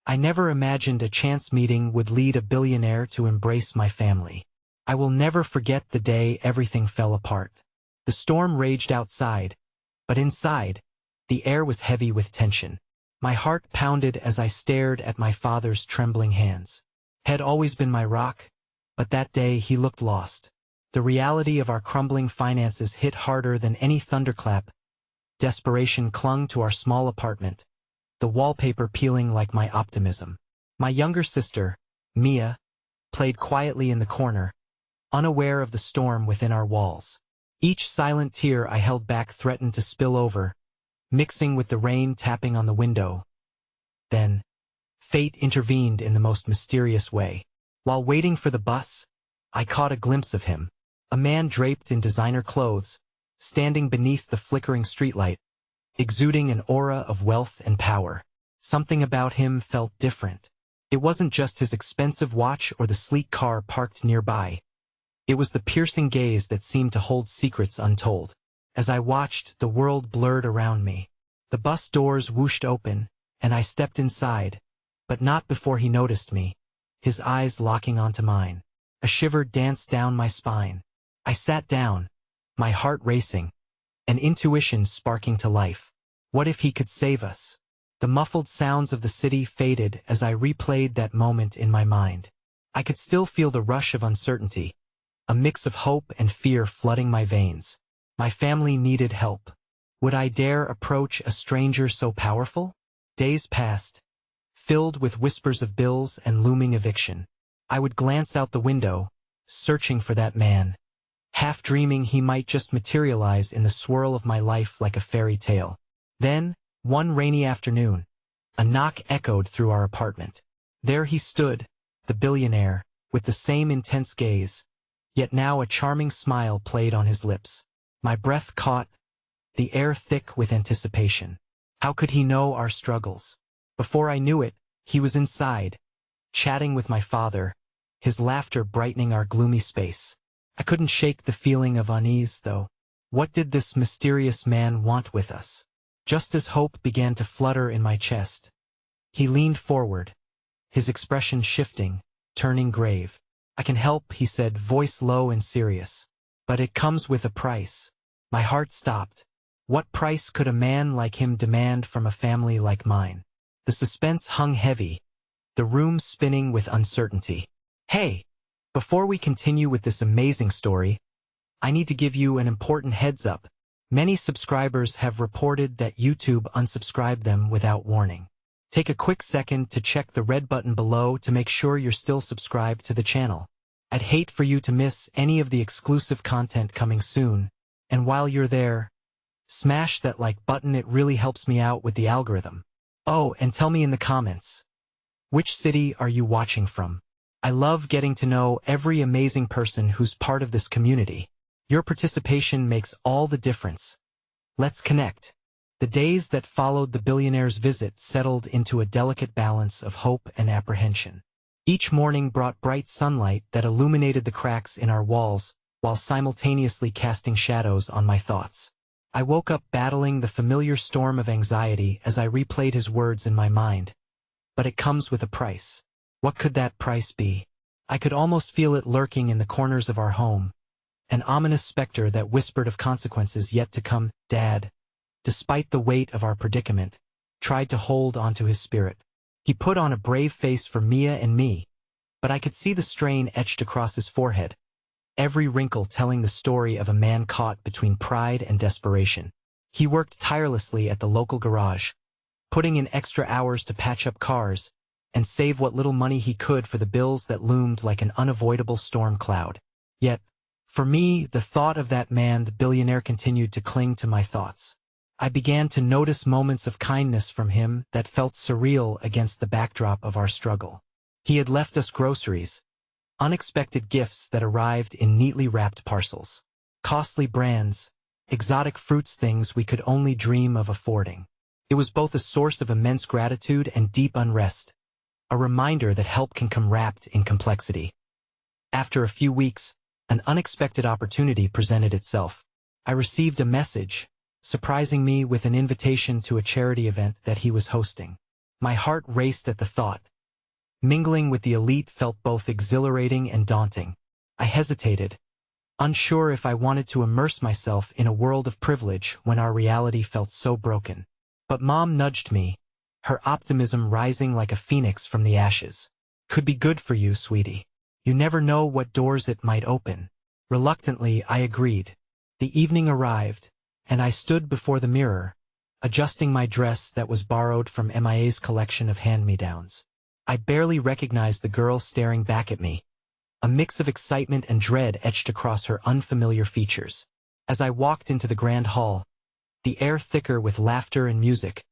I never imagined a chance meeting would lead a billionaire to embrace my family. I will never forget the day everything fell apart. The storm raged outside, but inside, the air was heavy with tension. My heart pounded as I stared at my father's trembling hands. Had always been my rock, but that day he looked lost. The reality of our crumbling finances hit harder than any thunderclap. Desperation clung to our small apartment, the wallpaper peeling like my optimism. My younger sister, Mia, played quietly in the corner, unaware of the storm within our walls. Each silent tear I held back threatened to spill over, mixing with the rain tapping on the window. Then, fate intervened in the most mysterious way. While waiting for the bus, I caught a glimpse of him, a man draped in designer clothes, standing beneath the flickering streetlight, exuding an aura of wealth and power. Something about him felt different. It wasn't just his expensive watch or the sleek car parked nearby. It was the piercing gaze that seemed to hold secrets untold. As I watched, the world blurred around me. The bus doors whooshed open, and I stepped inside, but not before he noticed me, his eyes locking onto mine. A shiver danced down my spine. I sat down, my heart racing, an intuition sparking to life. What if he could save us? The muffled sounds of the city faded as I replayed that moment in my mind. I could still feel the rush of uncertainty, a mix of hope and fear flooding my veins. My family needed help. Would I dare approach a stranger so powerful? Days passed, filled with whispers of bills and looming eviction. I would glance out the window, searching for that man, half dreaming he might just materialize in the swirl of my life like a fairy tale. Then, one rainy afternoon, a knock echoed through our apartment. There he stood, the billionaire, with the same intense gaze, yet now a charming smile played on his lips. My breath caught, the air thick with anticipation. How could he know our struggles? Before I knew it, he was inside, chatting with my father, his laughter brightening our gloomy space. I couldn't shake the feeling of unease, though. What did this mysterious man want with us? Just as hope began to flutter in my chest, he leaned forward, his expression shifting, turning grave. "I can help," he said, voice low and serious. "But it comes with a price." My heart stopped. What price could a man like him demand from a family like mine? The suspense hung heavy, the room spinning with uncertainty. Hey! Before we continue with this amazing story, I need to give you an important heads up. Many subscribers have reported that YouTube unsubscribed them without warning. Take a quick second to check the red button below to make sure you're still subscribed to the channel. I'd hate for you to miss any of the exclusive content coming soon, and while you're there, smash that like button. It really helps me out with the algorithm. Oh, and tell me in the comments, which city are you watching from? I love getting to know every amazing person who's part of this community. Your participation makes all the difference. Let's connect. The days that followed the billionaire's visit settled into a delicate balance of hope and apprehension. Each morning brought bright sunlight that illuminated the cracks in our walls while simultaneously casting shadows on my thoughts. I woke up battling the familiar storm of anxiety as I replayed his words in my mind. But it comes with a price. What could that price be? I could almost feel it lurking in the corners of our home, an ominous specter that whispered of consequences yet to come. Dad, despite the weight of our predicament, tried to hold onto his spirit. He put on a brave face for Mia and me, but I could see the strain etched across his forehead, every wrinkle telling the story of a man caught between pride and desperation. He worked tirelessly at the local garage, putting in extra hours to patch up cars and save what little money he could for the bills that loomed like an unavoidable storm cloud. Yet, for me, the thought of that man, the billionaire, continued to cling to my thoughts. I began to notice moments of kindness from him that felt surreal against the backdrop of our struggle. He had left us groceries, unexpected gifts that arrived in neatly wrapped parcels, costly brands, exotic fruits, things we could only dream of affording. It was both a source of immense gratitude and deep unrest, a reminder that help can come wrapped in complexity. After a few weeks, an unexpected opportunity presented itself. I received a message, surprising me with an invitation to a charity event that he was hosting. My heart raced at the thought. Mingling with the elite felt both exhilarating and daunting. I hesitated, unsure if I wanted to immerse myself in a world of privilege when our reality felt so broken. But Mom nudged me, her optimism rising like a phoenix from the ashes. Could be good for you, sweetie. You never know what doors it might open. Reluctantly, I agreed. The evening arrived, and I stood before the mirror, adjusting my dress that was borrowed from MIA's collection of hand-me-downs. I barely recognized the girl staring back at me. A mix of excitement and dread etched across her unfamiliar features. As I walked into the grand hall, the air thicker with laughter and music,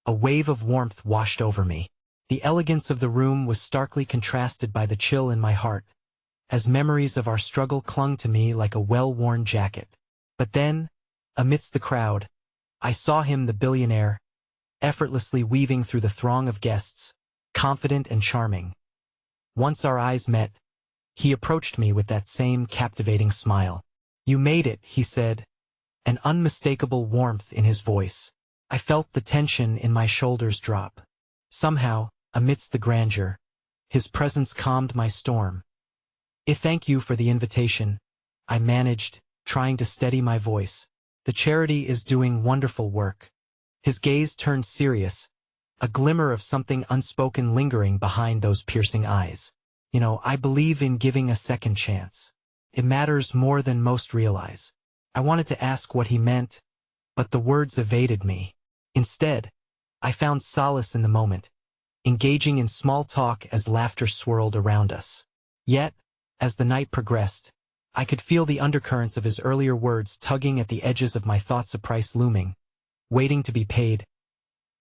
a wave of warmth washed over me. The elegance of the room was starkly contrasted by the chill in my heart, as memories of our struggle clung to me like a well-worn jacket. But then, amidst the crowd, I saw him, the billionaire, effortlessly weaving through the throng of guests, confident and charming. Once our eyes met, he approached me with that same captivating smile. "You made it," he said, an unmistakable warmth in his voice. I felt the tension in my shoulders drop. Somehow, amidst the grandeur, his presence calmed my storm. "Thank you for the invitation," I managed, trying to steady my voice. "The charity is doing wonderful work." His gaze turned serious, a glimmer of something unspoken lingering behind those piercing eyes. I believe in giving a second chance. It matters more than most realize." I wanted to ask what he meant, but the words evaded me. Instead, I found solace in the moment, engaging in small talk as laughter swirled around us. Yet, as the night progressed, I could feel the undercurrents of his earlier words tugging at the edges of my thoughts, a price looming, waiting to be paid.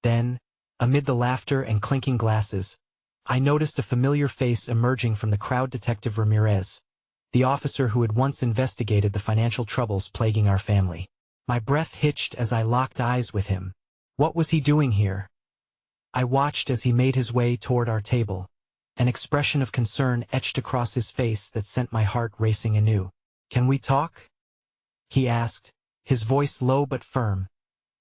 Then, amid the laughter and clinking glasses, I noticed a familiar face emerging from the crowd. Detective Ramirez, the officer who had once investigated the financial troubles plaguing our family. My breath hitched as I locked eyes with him. What was he doing here? I watched as he made his way toward our table, an expression of concern etched across his face that sent my heart racing anew. "Can we talk?" he asked, his voice low but firm,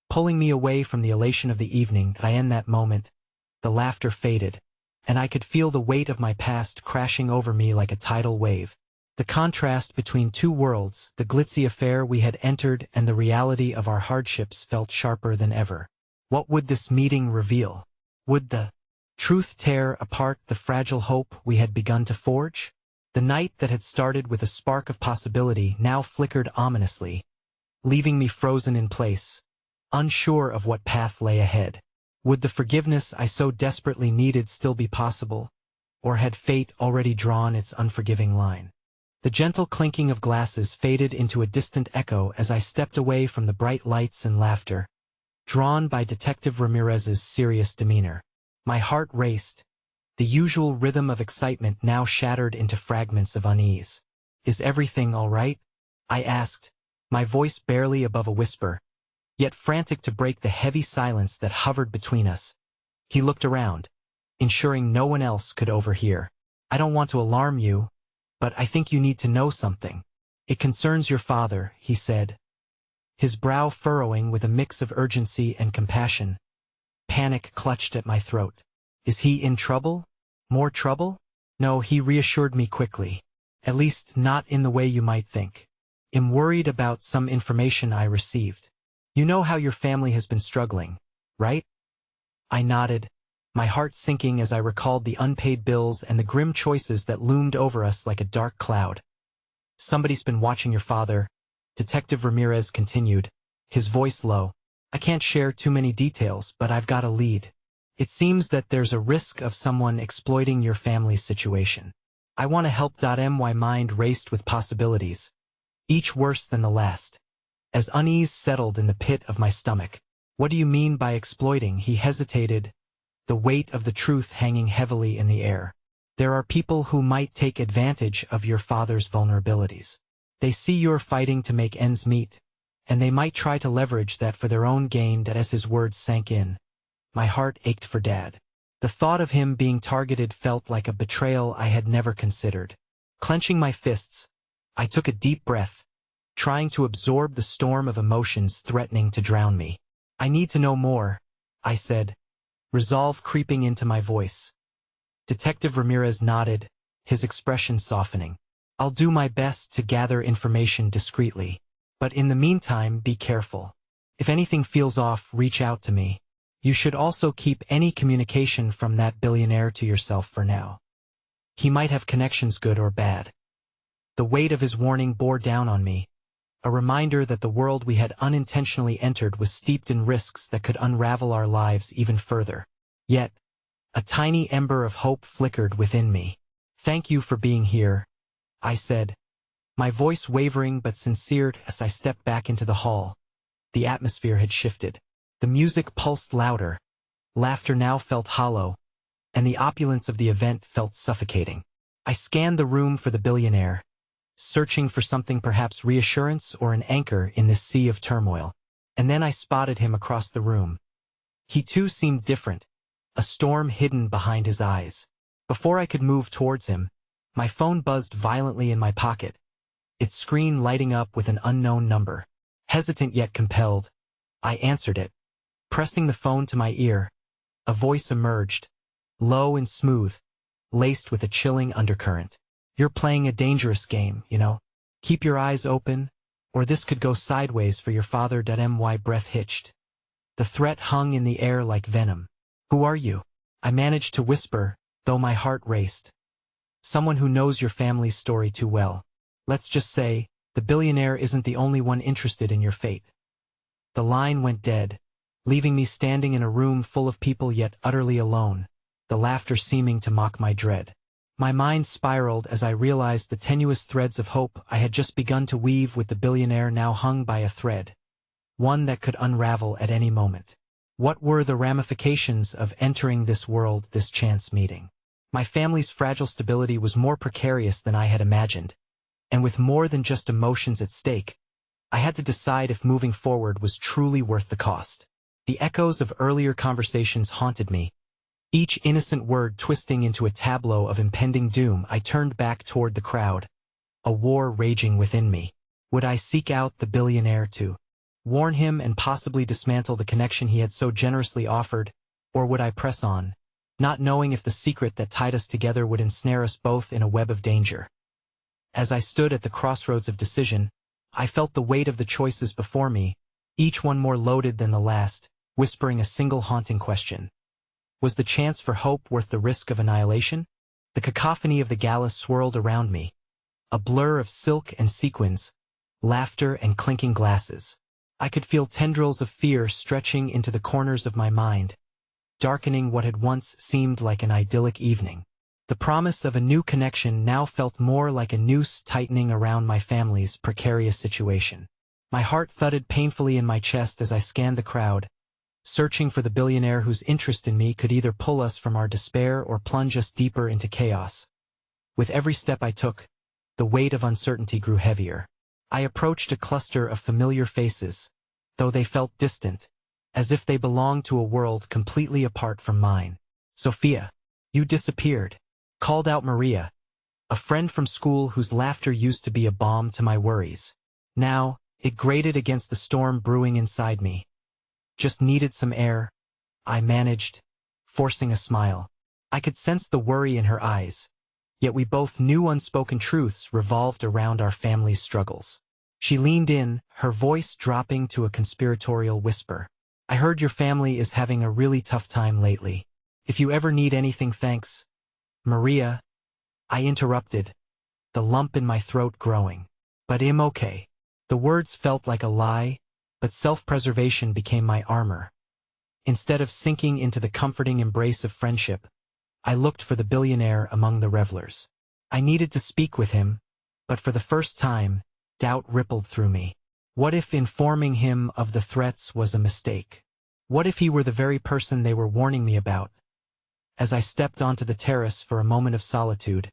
pulling me away from the elation of the evening. In that moment, the laughter faded, and I could feel the weight of my past crashing over me like a tidal wave. The contrast between two worlds, the glitzy affair we had entered and the reality of our hardships, felt sharper than ever. What would this meeting reveal? Would the truth tear apart the fragile hope we had begun to forge? The night that had started with a spark of possibility now flickered ominously, leaving me frozen in place, unsure of what path lay ahead. Would the forgiveness I so desperately needed still be possible, or had fate already drawn its unforgiving line? The gentle clinking of glasses faded into a distant echo as I stepped away from the bright lights and laughter, drawn by Detective Ramirez's serious demeanor. My heart raced, the usual rhythm of excitement now shattered into fragments of unease. "Is everything all right?" I asked, my voice barely above a whisper, yet frantic to break the heavy silence that hovered between us. He looked around, ensuring no one else could overhear. "I don't want to alarm you, but I think you need to know something. It concerns your father," he said, his brow furrowing with a mix of urgency and compassion. Panic clutched at my throat. "Is he in trouble? More trouble?" "No," he reassured me quickly. "At least not in the way you might think. I'm worried about some information I received. You know how your family has been struggling, right?" I nodded, my heart sinking as I recalled the unpaid bills and the grim choices that loomed over us like a dark cloud. "Somebody's been watching your father," Detective Ramirez continued, his voice low. "I can't share too many details, but I've got a lead. It seems that there's a risk of someone exploiting your family's situation. I want to help. My mind raced with possibilities, each worse than the last, as unease settled in the pit of my stomach. "What do you mean by exploiting?" He hesitated, the weight of the truth hanging heavily in the air. "There are people who might take advantage of your father's vulnerabilities. They see you're fighting to make ends meet, and they might try to leverage that for their own gain." As his words sank in, my heart ached for Dad. The thought of him being targeted felt like a betrayal I had never considered. Clenching my fists, I took a deep breath, trying to absorb the storm of emotions threatening to drown me. "I need to know more," I said, resolve creeping into my voice. Detective Ramirez nodded, his expression softening. I'll do my best to gather information discreetly. But in the meantime, be careful. If anything feels off, reach out to me. You should also keep any communication from that billionaire to yourself for now. He might have connections, good or bad. The weight of his warning bore down on me, a reminder that the world we had unintentionally entered was steeped in risks that could unravel our lives even further. Yet, a tiny ember of hope flickered within me. Thank you for being here, I said, my voice wavering but sincere as I stepped back into the hall. The atmosphere had shifted. The music pulsed louder, laughter now felt hollow, and the opulence of the event felt suffocating. I scanned the room for the billionaire, searching for something, perhaps reassurance or an anchor in this sea of turmoil. And then I spotted him across the room. He too seemed different, a storm hidden behind his eyes. Before I could move towards him, my phone buzzed violently in my pocket, its screen lighting up with an unknown number. Hesitant yet compelled, I answered it. Pressing the phone to my ear, a voice emerged, low and smooth, laced with a chilling undercurrent. You're playing a dangerous game, you know. Keep your eyes open, or this could go sideways for your father. My breath hitched. The threat hung in the air like venom. Who are you? I managed to whisper, though my heart raced. Someone who knows your family's story too well. Let's just say, the billionaire isn't the only one interested in your fate. The line went dead, leaving me standing in a room full of people yet utterly alone, the laughter seeming to mock my dread. My mind spiraled as I realized the tenuous threads of hope I had just begun to weave with the billionaire now hung by a thread, one that could unravel at any moment. What were the ramifications of entering this world, this chance meeting? My family's fragile stability was more precarious than I had imagined, and with more than just emotions at stake, I had to decide if moving forward was truly worth the cost. The echoes of earlier conversations haunted me, each innocent word twisting into a tableau of impending doom. I turned back toward the crowd, a war raging within me. Would I seek out the billionaire to warn him and possibly dismantle the connection he had so generously offered, or would I press on, not knowing if the secret that tied us together would ensnare us both in a web of danger? As I stood at the crossroads of decision, I felt the weight of the choices before me, each one more loaded than the last, whispering a single haunting question. Was the chance for hope worth the risk of annihilation? The cacophony of the gala swirled around me, a blur of silk and sequins, laughter and clinking glasses. I could feel tendrils of fear stretching into the corners of my mind, darkening what had once seemed like an idyllic evening. The promise of a new connection now felt more like a noose tightening around my family's precarious situation. My heart thudded painfully in my chest as I scanned the crowd, searching for the billionaire whose interest in me could either pull us from our despair or plunge us deeper into chaos. With every step I took, the weight of uncertainty grew heavier. I approached a cluster of familiar faces, though they felt distant, as if they belonged to a world completely apart from mine. Sophia, you disappeared, called out Maria, a friend from school whose laughter used to be a balm to my worries. Now, it grated against the storm brewing inside me. Just needed some air, I managed, forcing a smile. I could sense the worry in her eyes, yet we both knew unspoken truths revolved around our family's struggles. She leaned in, her voice dropping to a conspiratorial whisper. I heard your family is having a really tough time lately. If you ever need anything, thanks. Maria, I interrupted, the lump in my throat growing. But I'm okay. The words felt like a lie, but self-preservation became my armor. Instead of sinking into the comforting embrace of friendship, I looked for the billionaire among the revelers. I needed to speak with him, but for the first time, doubt rippled through me. What if informing him of the threats was a mistake? What if he were the very person they were warning me about? As I stepped onto the terrace for a moment of solitude,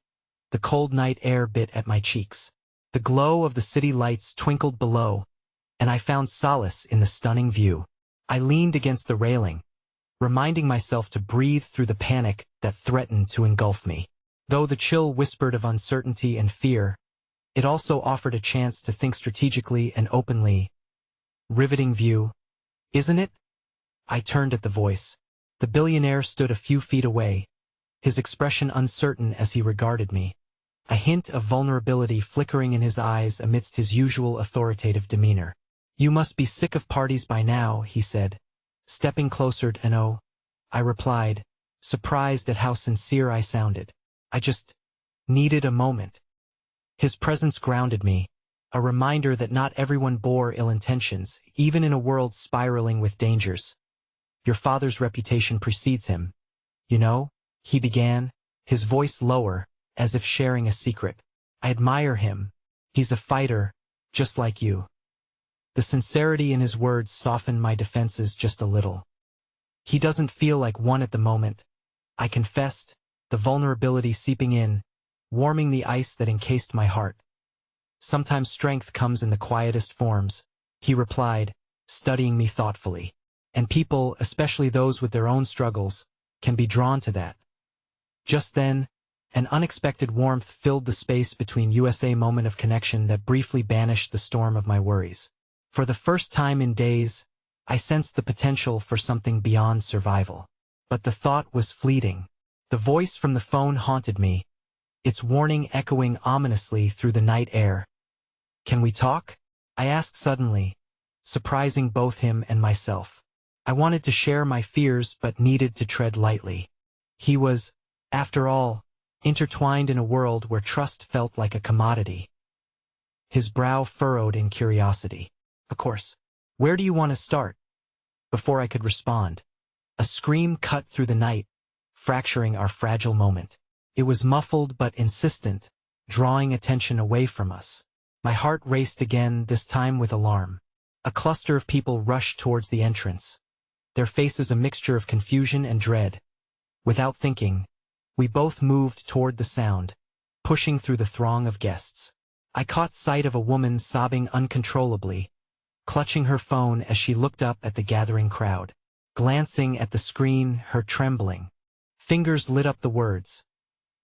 the cold night air bit at my cheeks. The glow of the city lights twinkled below, and I found solace in the stunning view. I leaned against the railing, reminding myself to breathe through the panic that threatened to engulf me. Though the chill whispered of uncertainty and fear, it also offered a chance to think strategically and openly. Riveting view, isn't it? I turned at the voice, The billionaire stood a few feet away, his expression uncertain as he regarded me, a hint of vulnerability flickering in his eyes amidst his usual authoritative demeanor. "You must be sick of parties by now," he said, stepping closer to "No," I replied, surprised at how sincere I sounded. "I just needed a moment." His presence grounded me, a reminder that not everyone bore ill intentions, even in a world spiraling with dangers. "Your father's reputation precedes him. You know," he began, his voice lower, as if sharing a secret. "I admire him. He's a fighter, just like you." The sincerity in his words softened my defenses just a little. "He doesn't feel like one at the moment," I confessed, the vulnerability seeping in, warming the ice that encased my heart. "Sometimes strength comes in the quietest forms," he replied, studying me thoughtfully. "And people, especially those with their own struggles, can be drawn to that." Just then, an unexpected warmth filled the space between USA moment of connection that briefly banished the storm of my worries. For the first time in days, I sensed the potential for something beyond survival. But the thought was fleeting. The voice from the phone haunted me, its warning echoing ominously through the night air. "Can we talk?" I asked suddenly, surprising both him and myself. I wanted to share my fears but needed to tread lightly. He was, after all, intertwined in a world where trust felt like a commodity. His brow furrowed in curiosity. "Of course. Where do you want to start?" Before I could respond, a scream cut through the night, fracturing our fragile moment. It was muffled but insistent, drawing attention away from us. My heart raced again, this time with alarm. A cluster of people rushed towards the entrance, their faces a mixture of confusion and dread. Without thinking, we both moved toward the sound, pushing through the throng of guests. I caught sight of a woman sobbing uncontrollably, clutching her phone as she looked up at the gathering crowd. Glancing at the screen, her trembling fingers lit up the words,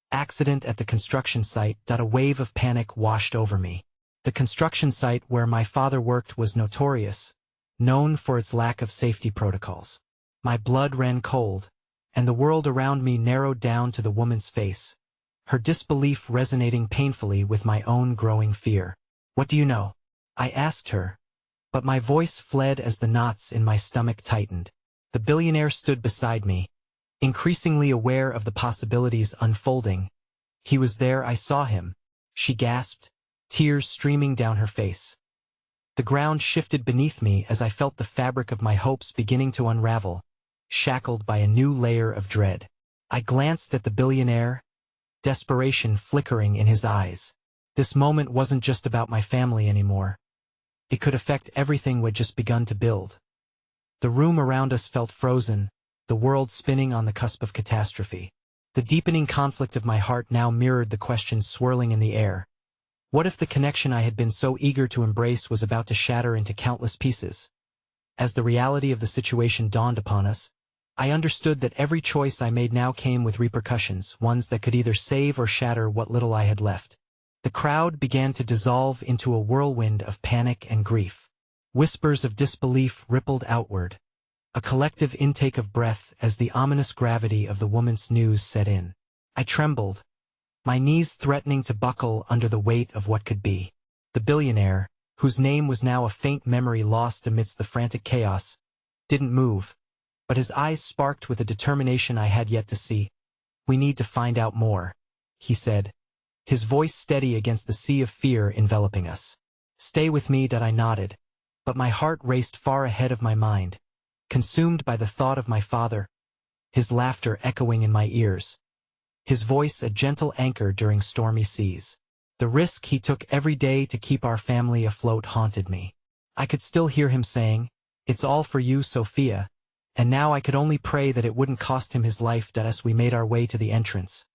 "Accident at the construction site." A wave of panic washed over me. The construction site where my father worked was notorious, known for its lack of safety protocols. My blood ran cold, and the world around me narrowed down to the woman's face, her disbelief resonating painfully with my own growing fear. "What do you know?" I asked her, but my voice fled as the knots in my stomach tightened. The billionaire stood beside me, increasingly aware of the possibilities unfolding. "He was there, I saw him," she gasped, tears streaming down her face. The ground shifted beneath me as I felt the fabric of my hopes beginning to unravel, shackled by a new layer of dread. I glanced at the billionaire, desperation flickering in his eyes. This moment wasn't just about my family anymore. It could affect everything we'd just begun to build. The room around us felt frozen, the world spinning on the cusp of catastrophe. The deepening conflict of my heart now mirrored the questions swirling in the air. What if the connection I had been so eager to embrace was about to shatter into countless pieces? As the reality of the situation dawned upon us, I understood that every choice I made now came with repercussions, ones that could either save or shatter what little I had left. The crowd began to dissolve into a whirlwind of panic and grief. Whispers of disbelief rippled outward, a collective intake of breath as the ominous gravity of the woman's news set in. I trembled, my knees threatening to buckle under the weight of what could be. The billionaire, whose name was now a faint memory lost amidst the frantic chaos, didn't move, but his eyes sparked with a determination I had yet to see. "We need to find out more," he said, his voice steady against the sea of fear enveloping us. "Stay with me." I nodded, but my heart raced far ahead of my mind, consumed by the thought of my father, his laughter echoing in my ears, his voice a gentle anchor during stormy seas. The risk he took every day to keep our family afloat haunted me. I could still hear him saying, "It's all for you, Sophia," and now I could only pray that it wouldn't cost him his life. As we made our way to the entrance,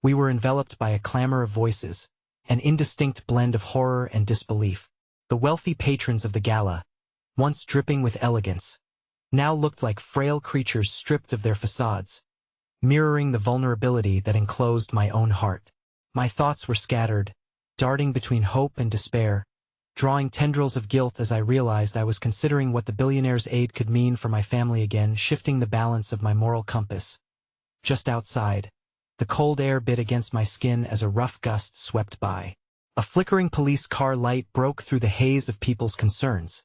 we were enveloped by a clamor of voices, an indistinct blend of horror and disbelief. The wealthy patrons of the gala, once dripping with elegance, now looked like frail creatures stripped of their facades, mirroring the vulnerability that enclosed my own heart. My thoughts were scattered, darting between hope and despair, drawing tendrils of guilt as I realized I was considering what the billionaire's aid could mean for my family again, shifting the balance of my moral compass. Just outside, the cold air bit against my skin as a rough gust swept by. A flickering police car light broke through the haze of people's concerns,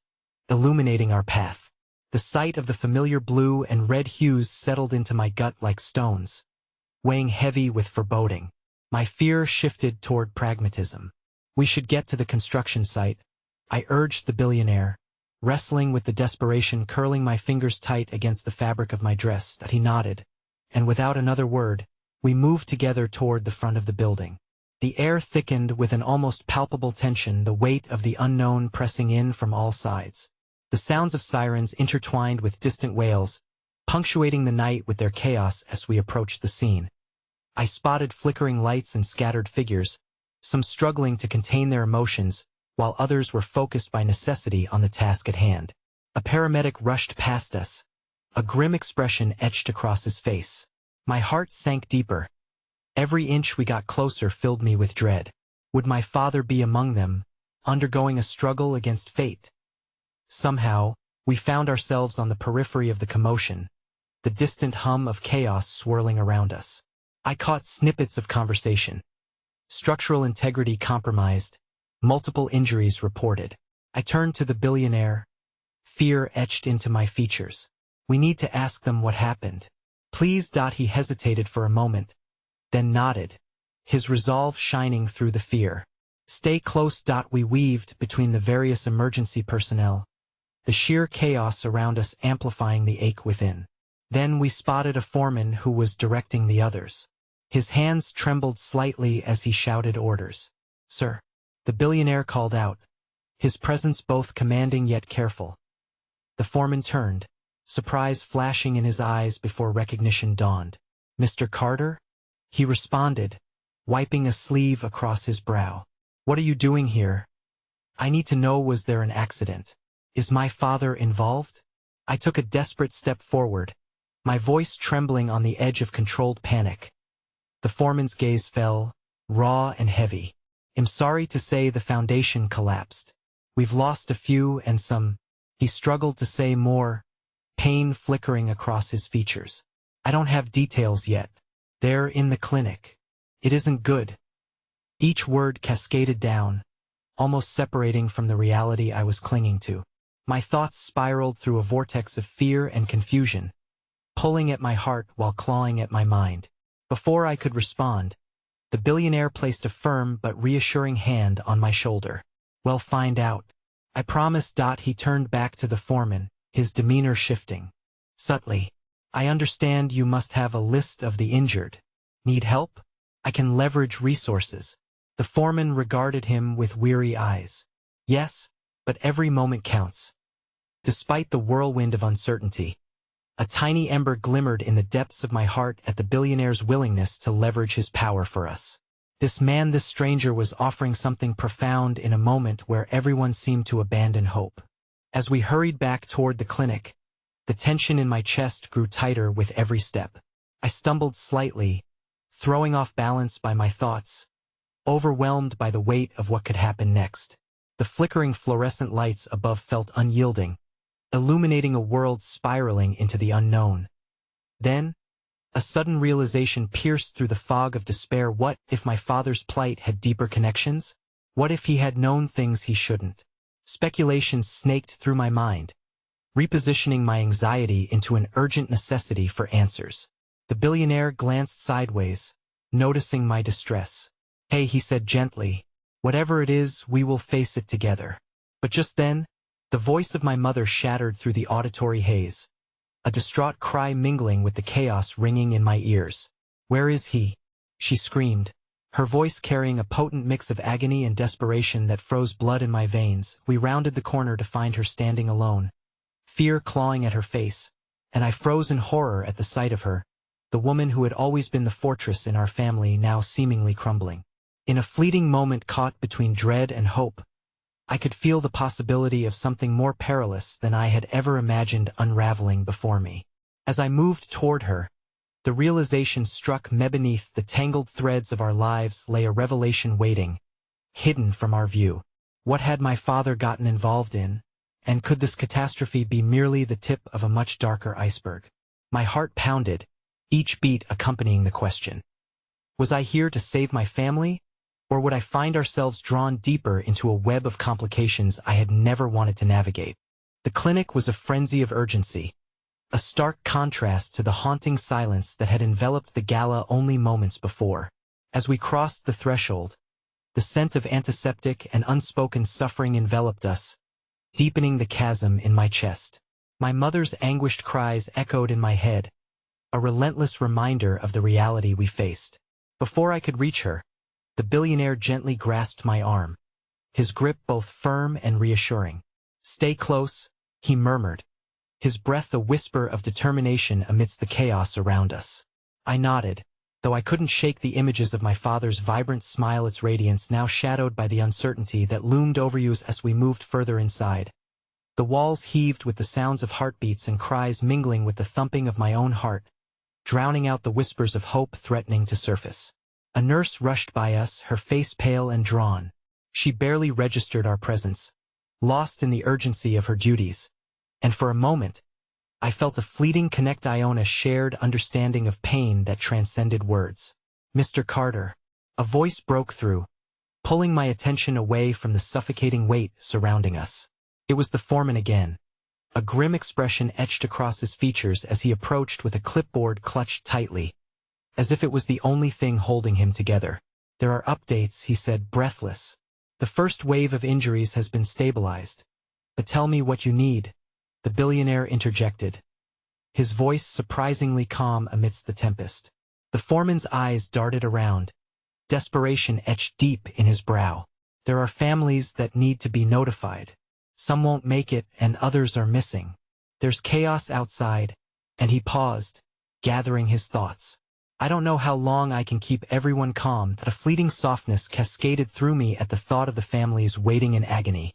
illuminating our path. The sight of the familiar blue and red hues settled into my gut like stones, weighing heavy with foreboding. My fear shifted toward pragmatism. We should get to the construction site, I urged the billionaire, wrestling with the desperation curling my fingers tight against the fabric of my dress. That he nodded, and without another word, we moved together toward the front of the building. The air thickened with an almost palpable tension, the weight of the unknown pressing in from all sides. The sounds of sirens intertwined with distant wails, punctuating the night with their chaos as we approached the scene. I spotted flickering lights and scattered figures, some struggling to contain their emotions, while others were focused by necessity on the task at hand. A paramedic rushed past us, a grim expression etched across his face. My heart sank deeper. Every inch we got closer filled me with dread. Would my father be among them, undergoing a struggle against fate? Somehow, we found ourselves on the periphery of the commotion, the distant hum of chaos swirling around us. I caught snippets of conversation. Structural integrity compromised, multiple injuries reported. I turned to the billionaire, fear etched into my features. We need to ask them what happened. Please. He hesitated for a moment, then nodded, his resolve shining through the fear. Stay close. We weaved between the various emergency personnel, the sheer chaos around us amplifying the ache within. Then we spotted a foreman who was directing the others. His hands trembled slightly as he shouted orders. Sir, the billionaire called out, his presence both commanding yet careful. The foreman turned, surprise flashing in his eyes before recognition dawned. Mr. Carter? He responded, wiping a sleeve across his brow. What are you doing here? I need to know, was there an accident? Is my father involved? I took a desperate step forward, my voice trembling on the edge of controlled panic. The foreman's gaze fell, raw and heavy. I'm sorry to say the foundation collapsed. We've lost a few and some. He struggled to say more, pain flickering across his features. I don't have details yet. They're in the clinic. It isn't good. Each word cascaded down, almost separating from the reality I was clinging to. My thoughts spiraled through a vortex of fear and confusion, pulling at my heart while clawing at my mind. Before I could respond, the billionaire placed a firm but reassuring hand on my shoulder. Well, find out. I promised. He turned back to the foreman, his demeanor shifting. Subtly, I understand you must have a list of the injured. Need help? I can leverage resources. The foreman regarded him with weary eyes. Yes, but every moment counts. Despite the whirlwind of uncertainty, a tiny ember glimmered in the depths of my heart at the billionaire's willingness to leverage his power for us. This stranger was offering something profound in a moment where everyone seemed to abandon hope. As we hurried back toward the clinic, the tension in my chest grew tighter with every step. I stumbled slightly, throwing off balance by my thoughts, overwhelmed by the weight of what could happen next. The flickering fluorescent lights above felt unyielding, illuminating a world spiraling into the unknown. Then, a sudden realization pierced through the fog of despair. What if my father's plight had deeper connections? What if he had known things he shouldn't? Speculations snaked through my mind, repositioning my anxiety into an urgent necessity for answers. The billionaire glanced sideways, noticing my distress. Hey, he said gently, whatever it is, we will face it together. But just then, the voice of my mother shattered through the auditory haze, a distraught cry mingling with the chaos ringing in my ears. Where is he? She screamed, her voice carrying a potent mix of agony and desperation that froze blood in my veins. We rounded the corner to find her standing alone, fear clawing at her face, and I froze in horror at the sight of her, the woman who had always been the fortress in our family now seemingly crumbling. In a fleeting moment caught between dread and hope, I could feel the possibility of something more perilous than I had ever imagined unraveling before me. As I moved toward her, the realization struck me: beneath the tangled threads of our lives lay a revelation waiting, hidden from our view. What had my father gotten involved in? And could this catastrophe be merely the tip of a much darker iceberg? My heart pounded, each beat accompanying the question. Was I here to save my family? Or would I find ourselves drawn deeper into a web of complications I had never wanted to navigate? The clinic was a frenzy of urgency, a stark contrast to the haunting silence that had enveloped the gala only moments before. As we crossed the threshold, the scent of antiseptic and unspoken suffering enveloped us, deepening the chasm in my chest. My mother's anguished cries echoed in my head, a relentless reminder of the reality we faced. Before I could reach her, the billionaire gently grasped my arm, his grip both firm and reassuring. "Stay close," he murmured, his breath a whisper of determination amidst the chaos around us. I nodded, though I couldn't shake the images of my father's vibrant smile, its radiance now shadowed by the uncertainty that loomed over you as we moved further inside. The walls heaved with the sounds of heartbeats and cries mingling with the thumping of my own heart, drowning out the whispers of hope threatening to surface. A nurse rushed by us, her face pale and drawn. She barely registered our presence, lost in the urgency of her duties. And for a moment, I felt a fleeting Iona shared understanding of pain that transcended words. "Mr. Carter," a voice broke through, pulling my attention away from the suffocating weight surrounding us. It was the foreman again, a grim expression etched across his features as he approached with a clipboard clutched tightly, as if it was the only thing holding him together. "There are updates," he said, breathless. "The first wave of injuries has been stabilized. But tell me what you need," the billionaire interjected, his voice surprisingly calm amidst the tempest. The foreman's eyes darted around, desperation etched deep in his brow. "There are families that need to be notified. Some won't make it and others are missing. There's chaos outside," and he paused, gathering his thoughts. I don't know how long I can keep everyone calm. That a fleeting softness cascaded through me at the thought of the families waiting in agony,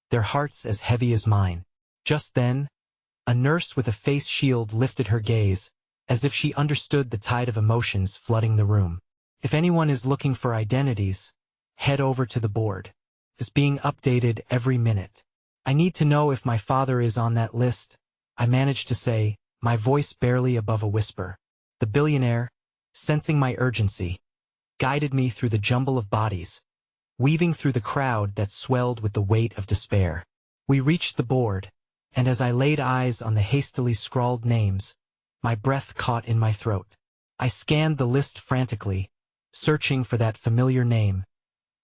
their hearts as heavy as mine. Just then, a nurse with a face shield lifted her gaze, as if she understood the tide of emotions flooding the room. "If anyone is looking for identities, head over to the board. It's being updated every minute." "I need to know if my father is on that list," I managed to say, my voice barely above a whisper. The billionaire, sensing my urgency, guided me through the jumble of bodies, weaving through the crowd that swelled with the weight of despair. We reached the board, and as I laid eyes on the hastily scrawled names, my breath caught in my throat. I scanned the list frantically, searching for that familiar name,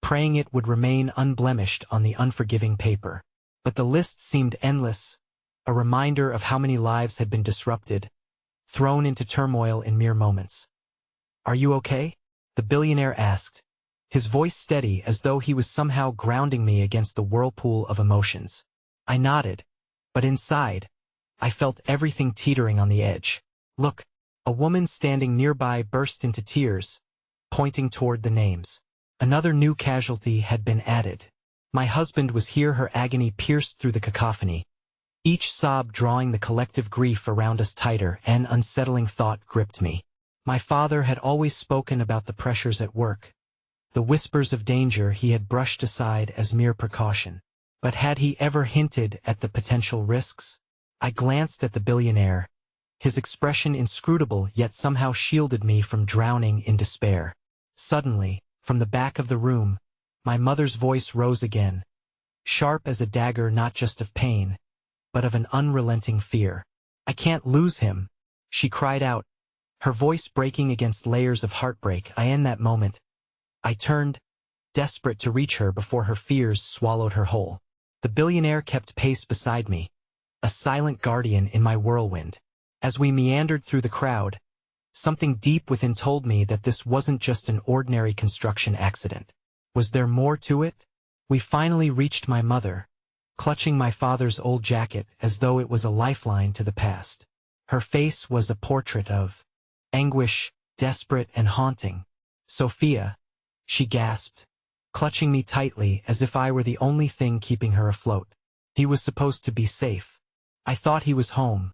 praying it would remain unblemished on the unforgiving paper. But the list seemed endless, a reminder of how many lives had been disrupted, thrown into turmoil in mere moments. "Are you okay?" the billionaire asked, his voice steady as though he was somehow grounding me against the whirlpool of emotions. I nodded, but inside, I felt everything teetering on the edge. "Look," a woman standing nearby burst into tears, pointing toward the names. Another new casualty had been added. My husband was here, her agony pierced through the cacophony, each sob drawing the collective grief around us tighter. An unsettling thought gripped me. My father had always spoken about the pressures at work, the whispers of danger he had brushed aside as mere precaution. But had he ever hinted at the potential risks? I glanced at the billionaire, his expression inscrutable yet somehow shielded me from drowning in despair. Suddenly, from the back of the room, my mother's voice rose again, sharp as a dagger, not just of pain, but of an unrelenting fear. "I can't lose him," she cried out, her voice breaking against layers of heartbreak. In that moment, I turned, desperate to reach her before her fears swallowed her whole. The billionaire kept pace beside me, a silent guardian in my whirlwind. As we meandered through the crowd, something deep within told me that this wasn't just an ordinary construction accident. Was there more to it? We finally reached my mother, clutching my father's old jacket as though it was a lifeline to the past. Her face was a portrait of anguish, desperate and haunting. "Sophia," she gasped, clutching me tightly as if I were the only thing keeping her afloat. "He was supposed to be safe. I thought he was home."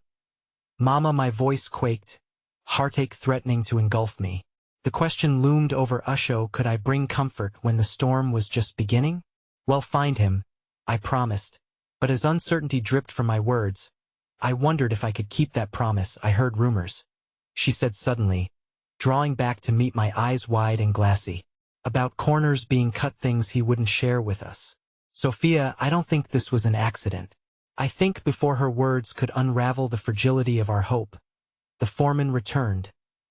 "Mama," my voice quaked, heartache threatening to engulf me. The question loomed over us: could I bring comfort when the storm was just beginning? Well, find him, I promised. But as uncertainty dripped from my words, I wondered if I could keep that promise. I heard rumors, she said suddenly, drawing back to meet my eyes wide and glassy. About corners being cut, things he wouldn't share with us. Sophia, I don't think this was an accident. I think before her words could unravel the fragility of our hope, the foreman returned,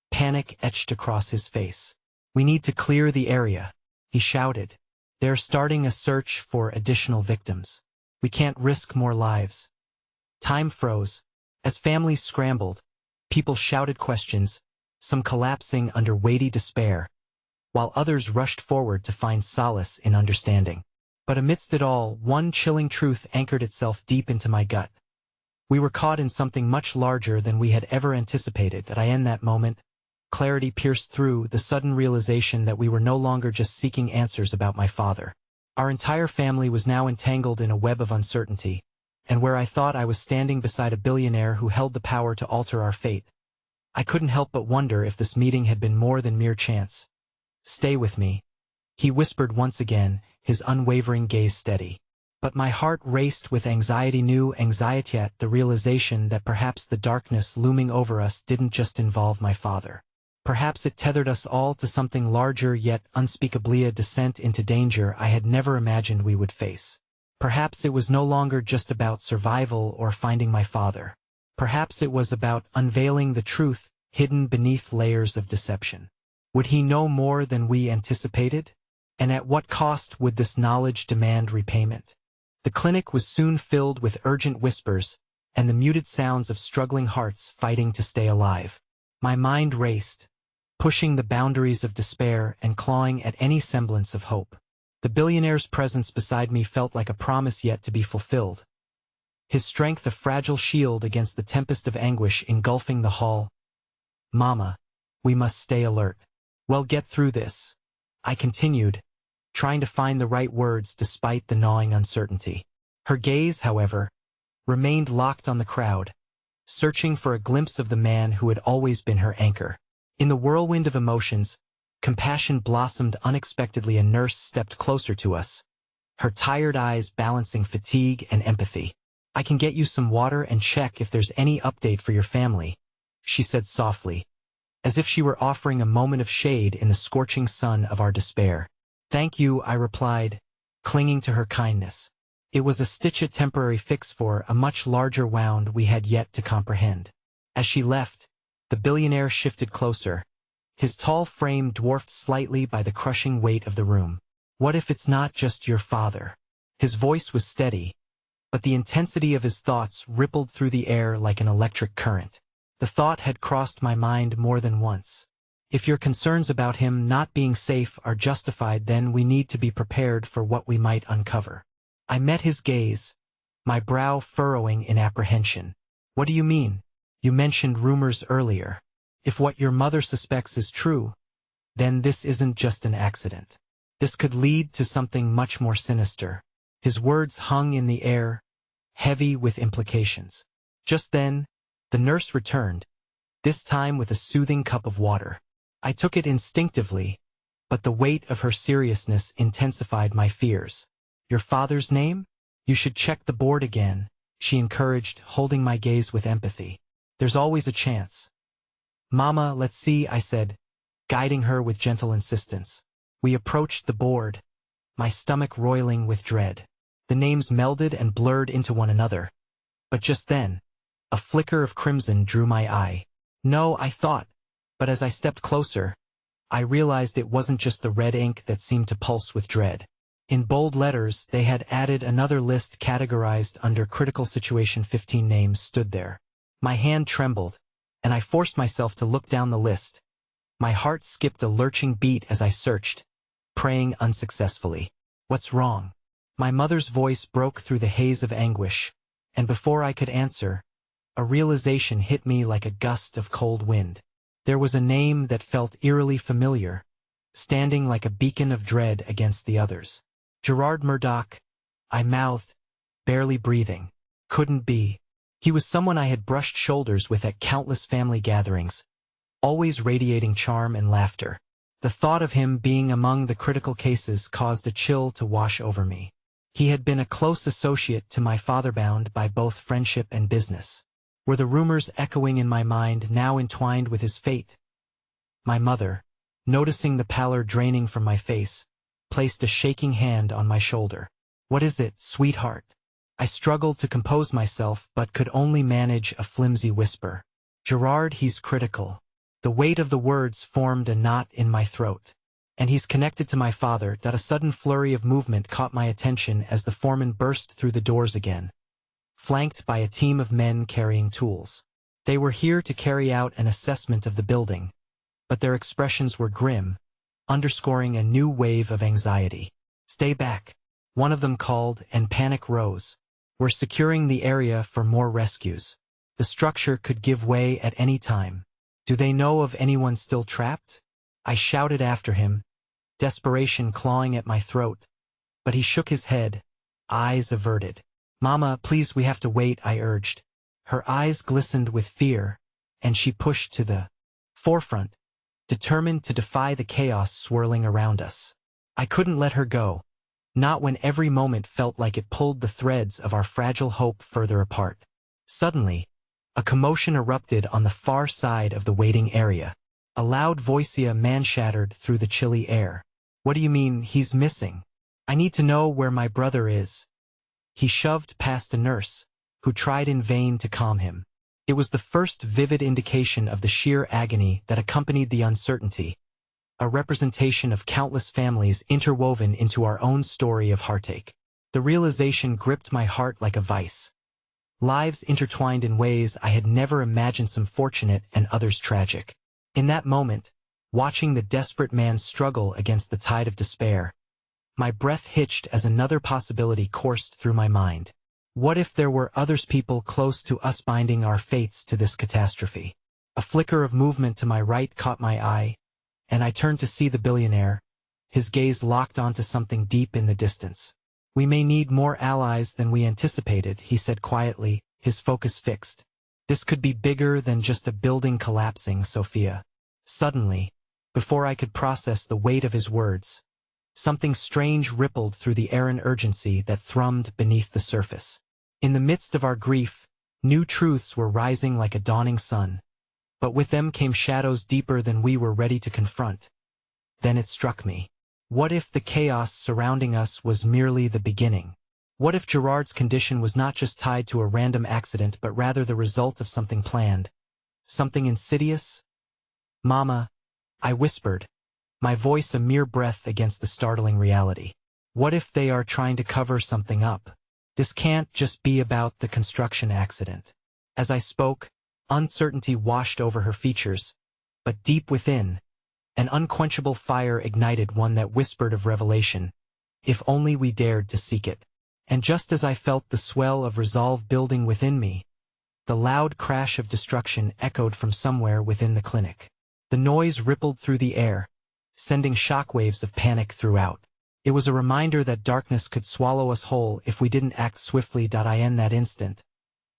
panic etched across his face. We need to clear the area, he shouted. They're starting a search for additional victims. We can't risk more lives. Time froze. As families scrambled, people shouted questions, some collapsing under weighty despair, while others rushed forward to find solace in understanding. But amidst it all, one chilling truth anchored itself deep into my gut. We were caught in something much larger than we had ever anticipated. In that moment, clarity pierced through, the sudden realization that we were no longer just seeking answers about my father. Our entire family was now entangled in a web of uncertainty, and where I thought I was standing beside a billionaire who held the power to alter our fate, I couldn't help but wonder if this meeting had been more than mere chance. Stay with me, he whispered once again, his unwavering gaze steady. But my heart raced with new anxiety at the realization that perhaps the darkness looming over us didn't just involve my father. Perhaps it tethered us all to something larger yet unspeakably, a descent into danger I had never imagined we would face. Perhaps it was no longer just about survival or finding my father. Perhaps it was about unveiling the truth hidden beneath layers of deception. Would he know more than we anticipated? And at what cost would this knowledge demand repayment? The clinic was soon filled with urgent whispers and the muted sounds of struggling hearts fighting to stay alive. My mind raced, pushing the boundaries of despair and clawing at any semblance of hope. The billionaire's presence beside me felt like a promise yet to be fulfilled, his strength a fragile shield against the tempest of anguish engulfing the hall. Mama, we must stay alert. We'll get through this, I continued, trying to find the right words despite the gnawing uncertainty. Her gaze, however, remained locked on the crowd, searching for a glimpse of the man who had always been her anchor. In the whirlwind of emotions, compassion blossomed unexpectedly. A nurse stepped closer to us, her tired eyes balancing fatigue and empathy. I can get you some water and check if there's any update for your family, she said softly, as if she were offering a moment of shade in the scorching sun of our despair. Thank you, I replied, clinging to her kindness. It was a temporary fix for a much larger wound we had yet to comprehend. As she left, the billionaire shifted closer, his tall frame dwarfed slightly by the crushing weight of the room. What if it's not just your father? His voice was steady, but the intensity of his thoughts rippled through the air like an electric current. The thought had crossed my mind more than once. If your concerns about him not being safe are justified, then we need to be prepared for what we might uncover. I met his gaze, my brow furrowing in apprehension. What do you mean? You mentioned rumors earlier. If what your mother suspects is true, then this isn't just an accident. This could lead to something much more sinister. His words hung in the air, heavy with implications. Just then, the nurse returned, this time with a soothing cup of water. I took it instinctively, but the weight of her seriousness intensified my fears. Your father's name? You should check the board again, she encouraged, holding my gaze with empathy. There's always a chance. Mama, let's see, I said, guiding her with gentle insistence. We approached the board, my stomach roiling with dread. The names melded and blurred into one another. But just then, a flicker of crimson drew my eye. No, I thought, but as I stepped closer, I realized it wasn't just the red ink that seemed to pulse with dread. In bold letters, they had added another list categorized under critical situation. 15 names stood there. My hand trembled, and I forced myself to look down the list. My heart skipped a lurching beat as I searched, praying unsuccessfully. What's wrong? My mother's voice broke through the haze of anguish, and before I could answer, a realization hit me like a gust of cold wind. There was a name that felt eerily familiar, standing like a beacon of dread against the others. Gerard Murdoch, I mouthed, barely breathing. Couldn't be. He was someone I had brushed shoulders with at countless family gatherings, always radiating charm and laughter. The thought of him being among the critical cases caused a chill to wash over me. He had been a close associate to my father, bound by both friendship and business. Were the rumors echoing in my mind now entwined with his fate? My mother, noticing the pallor draining from my face, placed a shaking hand on my shoulder. "What is it, sweetheart?" I struggled to compose myself but could only manage a flimsy whisper. "Gerard, he's critical." The weight of the words formed a knot in my throat. "And he's connected to my father." A sudden flurry of movement caught my attention as the foreman burst through the doors again, flanked by a team of men carrying tools. They were here to carry out an assessment of the building, but their expressions were grim, underscoring a new wave of anxiety. "Stay back," one of them called, and panic rose. "We're securing the area for more rescues. The structure could give way at any time. Do they know of anyone still trapped?" I shouted after him, desperation clawing at my throat, but he shook his head, eyes averted. "Mama, please, we have to wait," I urged. Her eyes glistened with fear, and she pushed to the forefront, determined to defy the chaos swirling around us. I couldn't let her go, not when every moment felt like it pulled the threads of our fragile hope further apart. Suddenly, a commotion erupted on the far side of the waiting area. A loud voicea man-shattered through the chilly air. "What do you mean, he's missing? I need to know where my brother is." He shoved past a nurse, who tried in vain to calm him. It was the first vivid indication of the sheer agony that accompanied the uncertainty, a representation of countless families interwoven into our own story of heartache. The realization gripped my heart like a vice. Lives intertwined in ways I had never imagined, some fortunate and others tragic. In that moment, watching the desperate man struggle against the tide of despair, my breath hitched as another possibility coursed through my mind. What if there were others, people close to us, binding our fates to this catastrophe? A flicker of movement to my right caught my eye, and I turned to see the billionaire, his gaze locked onto something deep in the distance. "We may need more allies than we anticipated," he said quietly, his focus fixed. "This could be bigger than just a building collapsing, Sophia." Suddenly, before I could process the weight of his words, something strange rippled through the air, an urgency that thrummed beneath the surface. In the midst of our grief, new truths were rising like a dawning sun, but with them came shadows deeper than we were ready to confront. Then it struck me. What if the chaos surrounding us was merely the beginning? What if Gerard's condition was not just tied to a random accident but rather the result of something planned, something insidious? "Mama," I whispered, my voice a mere breath against the startling reality. "What if they are trying to cover something up? This can't just be about the construction accident." As I spoke, uncertainty washed over her features, but deep within, an unquenchable fire ignited, one that whispered of revelation, if only we dared to seek it. And just as I felt the swell of resolve building within me, the loud crash of destruction echoed from somewhere within the clinic. The noise rippled through the air, sending shockwaves of panic throughout. It was a reminder that darkness could swallow us whole if we didn't act swiftly. In that instant,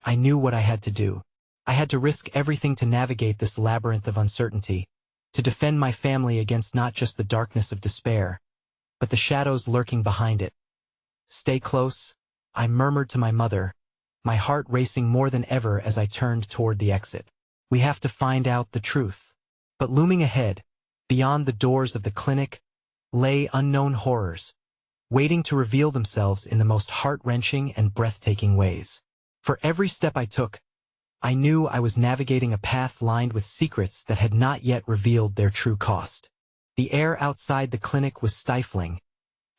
I knew what I had to do. I had to risk everything to navigate this labyrinth of uncertainty, to defend my family against not just the darkness of despair, but the shadows lurking behind it. "Stay close," I murmured to my mother, my heart racing more than ever as I turned toward the exit. "We have to find out the truth." But looming ahead, beyond the doors of the clinic, lay unknown horrors, waiting to reveal themselves in the most heart-wrenching and breathtaking ways. For every step I took, I knew I was navigating a path lined with secrets that had not yet revealed their true cost. The air outside the clinic was stifling,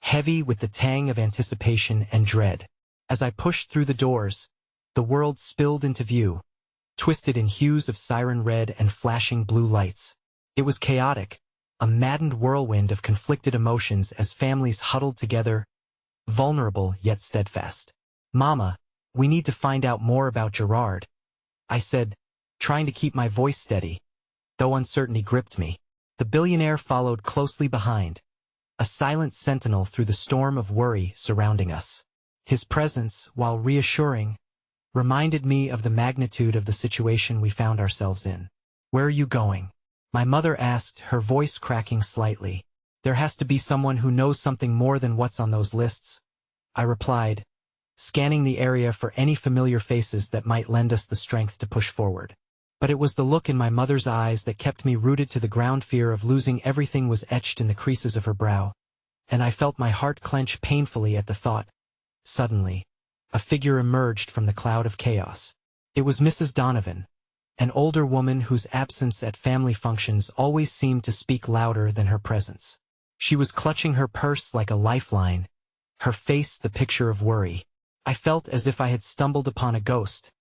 heavy with the tang of anticipation and dread. As I pushed through the doors, the world spilled into view, twisted in hues of siren red and flashing blue lights. It was chaotic, a maddened whirlwind of conflicted emotions as families huddled together, vulnerable yet steadfast. "Mama, we need to find out more about Gerard," I said, trying to keep my voice steady, though uncertainty gripped me. The billionaire followed closely behind, a silent sentinel through the storm of worry surrounding us. His presence, while reassuring, reminded me of the magnitude of the situation we found ourselves in. "Where are you going?" my mother asked, her voice cracking slightly. "There has to be someone who knows something more than what's on those lists," I replied, scanning the area for any familiar faces that might lend us the strength to push forward. But it was the look in my mother's eyes that kept me rooted to the ground. Fear of losing everything was etched in the creases of her brow, and I felt my heart clench painfully at the thought. Suddenly, a figure emerged from the cloud of chaos. It was Mrs. Donovan, an older woman whose absence at family functions always seemed to speak louder than her presence. She was clutching her purse like a lifeline, her face the picture of worry. I felt as if I had stumbled upon a ghost,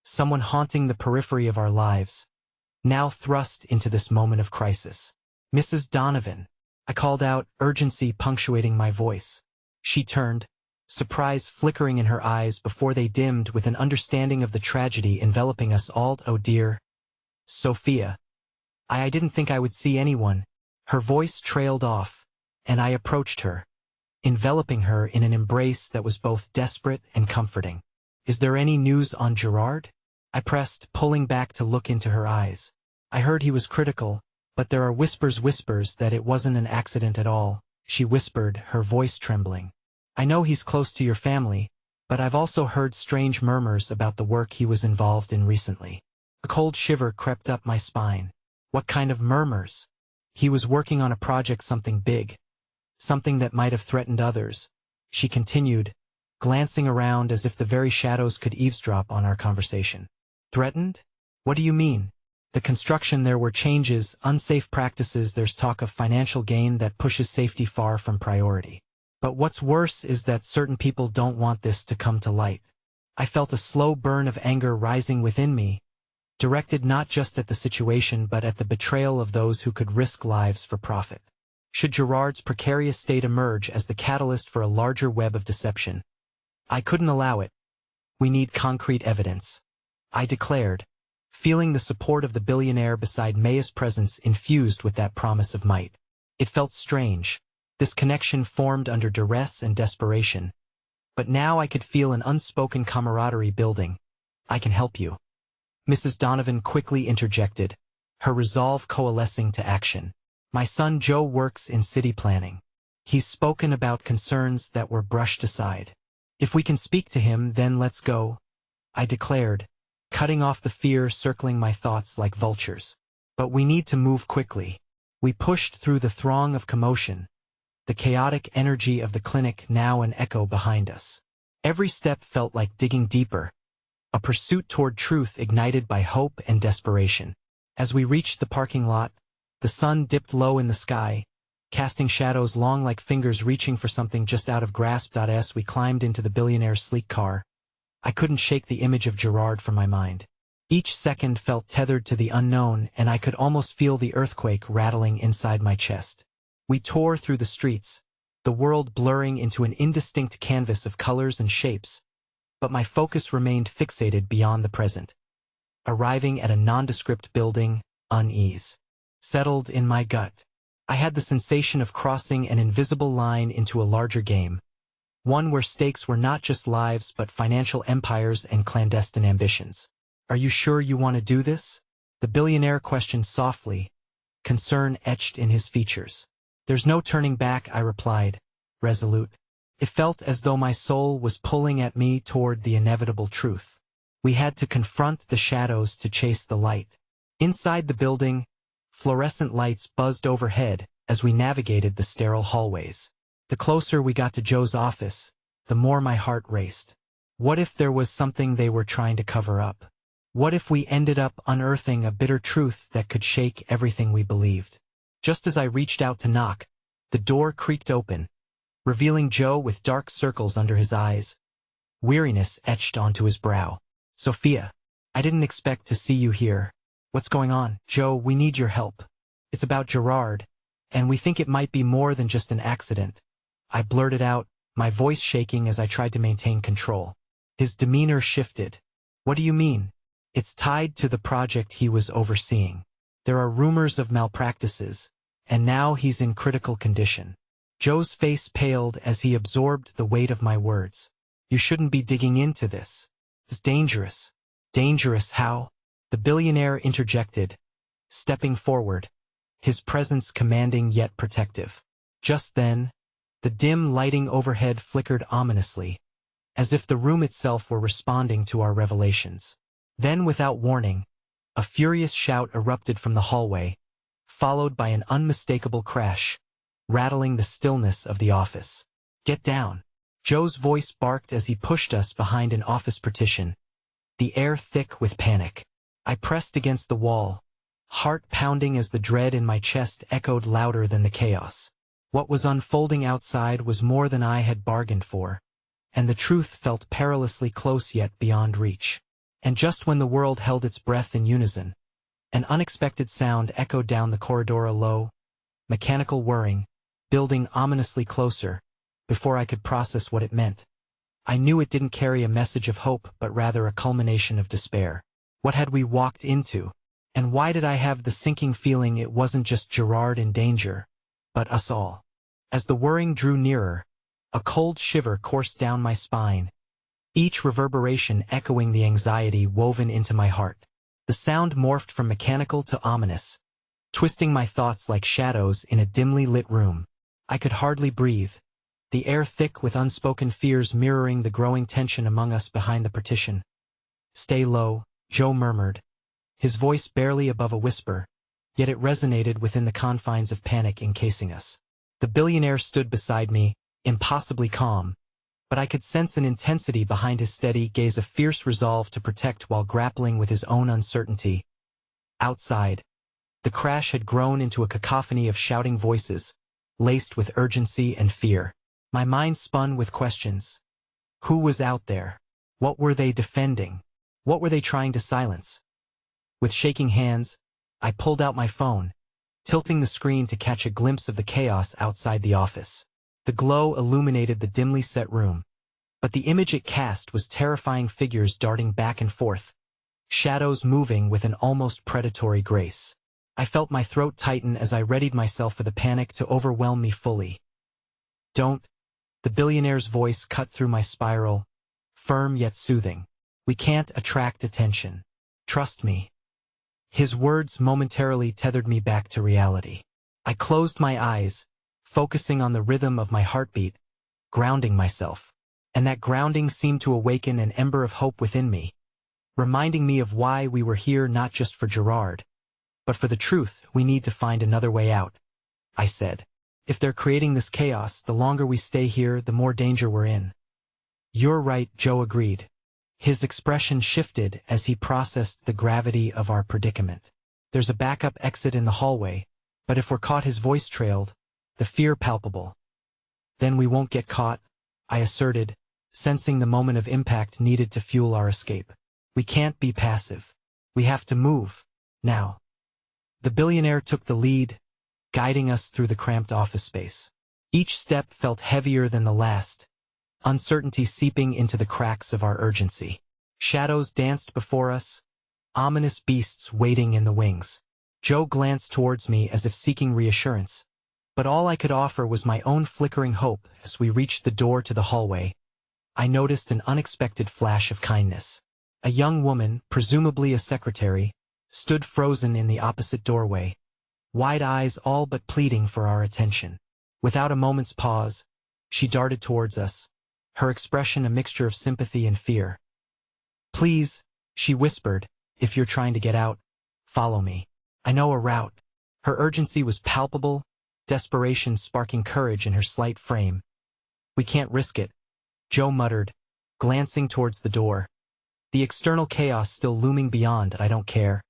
someone haunting the periphery of our lives, now thrust into this moment of crisis. Mrs. Donovan, I called out, urgency punctuating my voice. She turned, surprise flickering in her eyes before they dimmed with an understanding of the tragedy enveloping us all. Oh dear. Sophia. I didn't think I would see anyone. Her voice trailed off, and I approached her, enveloping her in an embrace that was both desperate and comforting. Is there any news on Gerard? I pressed, pulling back to look into her eyes. I heard he was critical, but there are whispers that it wasn't an accident at all, she whispered, her voice trembling. I know he's close to your family, but I've also heard strange murmurs about the work he was involved in recently. A cold shiver crept up my spine. What kind of murmurs? He was working on a project, something big, something that might have threatened others, she continued, glancing around as if the very shadows could eavesdrop on our conversation. Threatened? What do you mean? The construction, there were changes, unsafe practices, there's talk of financial gain that pushes safety far from priority. But what's worse is that certain people don't want this to come to light. I felt a slow burn of anger rising within me, directed not just at the situation but at the betrayal of those who could risk lives for profit. Should Gerard's precarious state emerge as the catalyst for a larger web of deception? I couldn't allow it. We need concrete evidence, I declared, feeling the support of the billionaire beside Maya's presence infused with that promise of might. It felt strange. This connection formed under duress and desperation. But now I could feel an unspoken camaraderie building. I can help you, Mrs. Donovan quickly interjected, her resolve coalescing to action. My son Joe works in city planning. He's spoken about concerns that were brushed aside. If we can speak to him, then let's go, I declared, cutting off the fear circling my thoughts like vultures. But we need to move quickly. We pushed through the throng of commotion, the chaotic energy of the clinic now an echo behind us. Every step felt like digging deeper, a pursuit toward truth ignited by hope and desperation. As we reached the parking lot, the sun dipped low in the sky, casting shadows long like fingers reaching for something just out of grasp. As we climbed into the billionaire's sleek car, I couldn't shake the image of Gerard from my mind. Each second felt tethered to the unknown, and I could almost feel the earthquake rattling inside my chest. We tore through the streets, the world blurring into an indistinct canvas of colors and shapes, but my focus remained fixated beyond the present. Arriving at a nondescript building, unease settled in my gut. I had the sensation of crossing an invisible line into a larger game, one where stakes were not just lives but financial empires and clandestine ambitions. Are you sure you want to do this? The billionaire questioned softly, concern etched in his features. There's no turning back, I replied, resolute. It felt as though my soul was pulling at me toward the inevitable truth. We had to confront the shadows to chase the light. Inside the building, fluorescent lights buzzed overhead as we navigated the sterile hallways. The closer we got to Joe's office, the more my heart raced. What if there was something they were trying to cover up? What if we ended up unearthing a bitter truth that could shake everything we believed? Just as I reached out to knock, the door creaked open, revealing Joe with dark circles under his eyes, weariness etched onto his brow. Sophia, I didn't expect to see you here. What's going on? Joe, we need your help. It's about Gerard, and we think it might be more than just an accident. I blurted out, my voice shaking as I tried to maintain control. His demeanor shifted. What do you mean? It's tied to the project he was overseeing. There are rumors of malpractices, and now he's in critical condition. Joe's face paled as he absorbed the weight of my words. You shouldn't be digging into this. It's dangerous. Dangerous how? The billionaire interjected, stepping forward, his presence commanding yet protective. Just then, The dim lighting overhead flickered ominously, as if the room itself were responding to our revelations. Then, without warning, a furious shout erupted from the hallway, followed by an unmistakable crash, rattling the stillness of the office. "Get down!" Joe's voice barked as he pushed us behind an office partition, the air thick with panic. I pressed against the wall, heart pounding as the dread in my chest echoed louder than the chaos. What was unfolding outside was more than I had bargained for, and the truth felt perilously close yet beyond reach. And just when the world held its breath in unison, an unexpected sound echoed down the corridor, a low, mechanical whirring, building ominously closer. Before I could process what it meant, I knew it didn't carry a message of hope but rather a culmination of despair. What had we walked into? And why did I have the sinking feeling it wasn't just Gerard in danger, but us all? As the whirring drew nearer, a cold shiver coursed down my spine, each reverberation echoing the anxiety woven into my heart. The sound morphed from mechanical to ominous, twisting my thoughts like shadows in a dimly lit room. I could hardly breathe, the air thick with unspoken fears mirroring the growing tension among us behind the partition. "Stay low," Joe murmured, his voice barely above a whisper, yet it resonated within the confines of panic encasing us. The billionaire stood beside me, impossibly calm, but I could sense an intensity behind his steady gaze, a fierce resolve to protect while grappling with his own uncertainty. Outside, the crash had grown into a cacophony of shouting voices, laced with urgency and fear. My mind spun with questions. Who was out there? What were they defending? What were they trying to silence? With shaking hands, I pulled out my phone, tilting the screen to catch a glimpse of the chaos outside the office. The glow illuminated the dimly set room, but the image it cast was terrifying: figures darting back and forth, shadows moving with an almost predatory grace. I felt my throat tighten as I readied myself for the panic to overwhelm me fully. "Don't," the billionaire's voice cut through my spiral, firm yet soothing. "We can't attract attention. Trust me." His words momentarily tethered me back to reality. I closed my eyes, focusing on the rhythm of my heartbeat, grounding myself. And that grounding seemed to awaken an ember of hope within me, reminding me of why we were here, not just for Gerard, but for the truth. "We need to find another way out," I said. "If they're creating this chaos, the longer we stay here, the more danger we're in." "You're right," Joe agreed. His expression shifted as he processed the gravity of our predicament. "There's a backup exit in the hallway, but if we're caught," his voice trailed, the fear palpable. "Then we won't get caught," I asserted, sensing the moment of impact needed to fuel our escape. "We can't be passive. We have to move, now." The billionaire took the lead, guiding us through the cramped office space. Each step felt heavier than the last, uncertainty seeping into the cracks of our urgency. Shadows danced before us, ominous beasts waiting in the wings. Joe glanced towards me as if seeking reassurance, but all I could offer was my own flickering hope. As we reached the door to the hallway, I noticed an unexpected flash of kindness. A young woman, presumably a secretary, stood frozen in the opposite doorway, wide eyes all but pleading for our attention. Without a moment's pause, she darted towards us, her expression a mixture of sympathy and fear. "Please," she whispered, "if you're trying to get out, follow me. I know a route." Her urgency was palpable, desperation sparking courage in her slight frame. "We can't risk it," Joe muttered, glancing towards the door. "The external chaos still looming beyond." "I don't care,"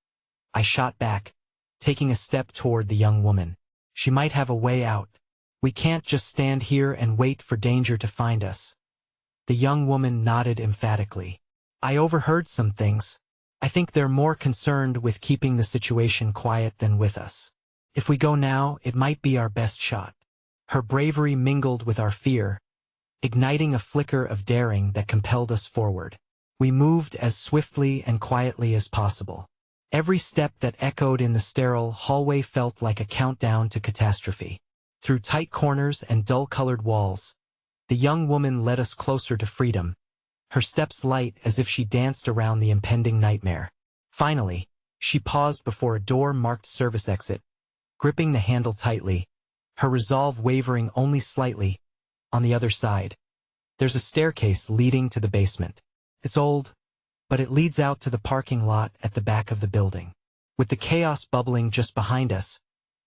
I shot back, taking a step toward the young woman. "She might have a way out. We can't just stand here and wait for danger to find us." The young woman nodded emphatically. "I overheard some things. I think they're more concerned with keeping the situation quiet than with us. If we go now, it might be our best shot." Her bravery mingled with our fear, igniting a flicker of daring that compelled us forward. We moved as swiftly and quietly as possible. Every step that echoed in the sterile hallway felt like a countdown to catastrophe. Through tight corners and dull-colored walls, the young woman led us closer to freedom, her steps light as if she danced around the impending nightmare. Finally, she paused before a door marked "Service Exit," gripping the handle tightly, her resolve wavering only slightly. On the other side, there's a staircase leading to the basement. It's old, but it leads out to the parking lot at the back of the building. With the chaos bubbling just behind us,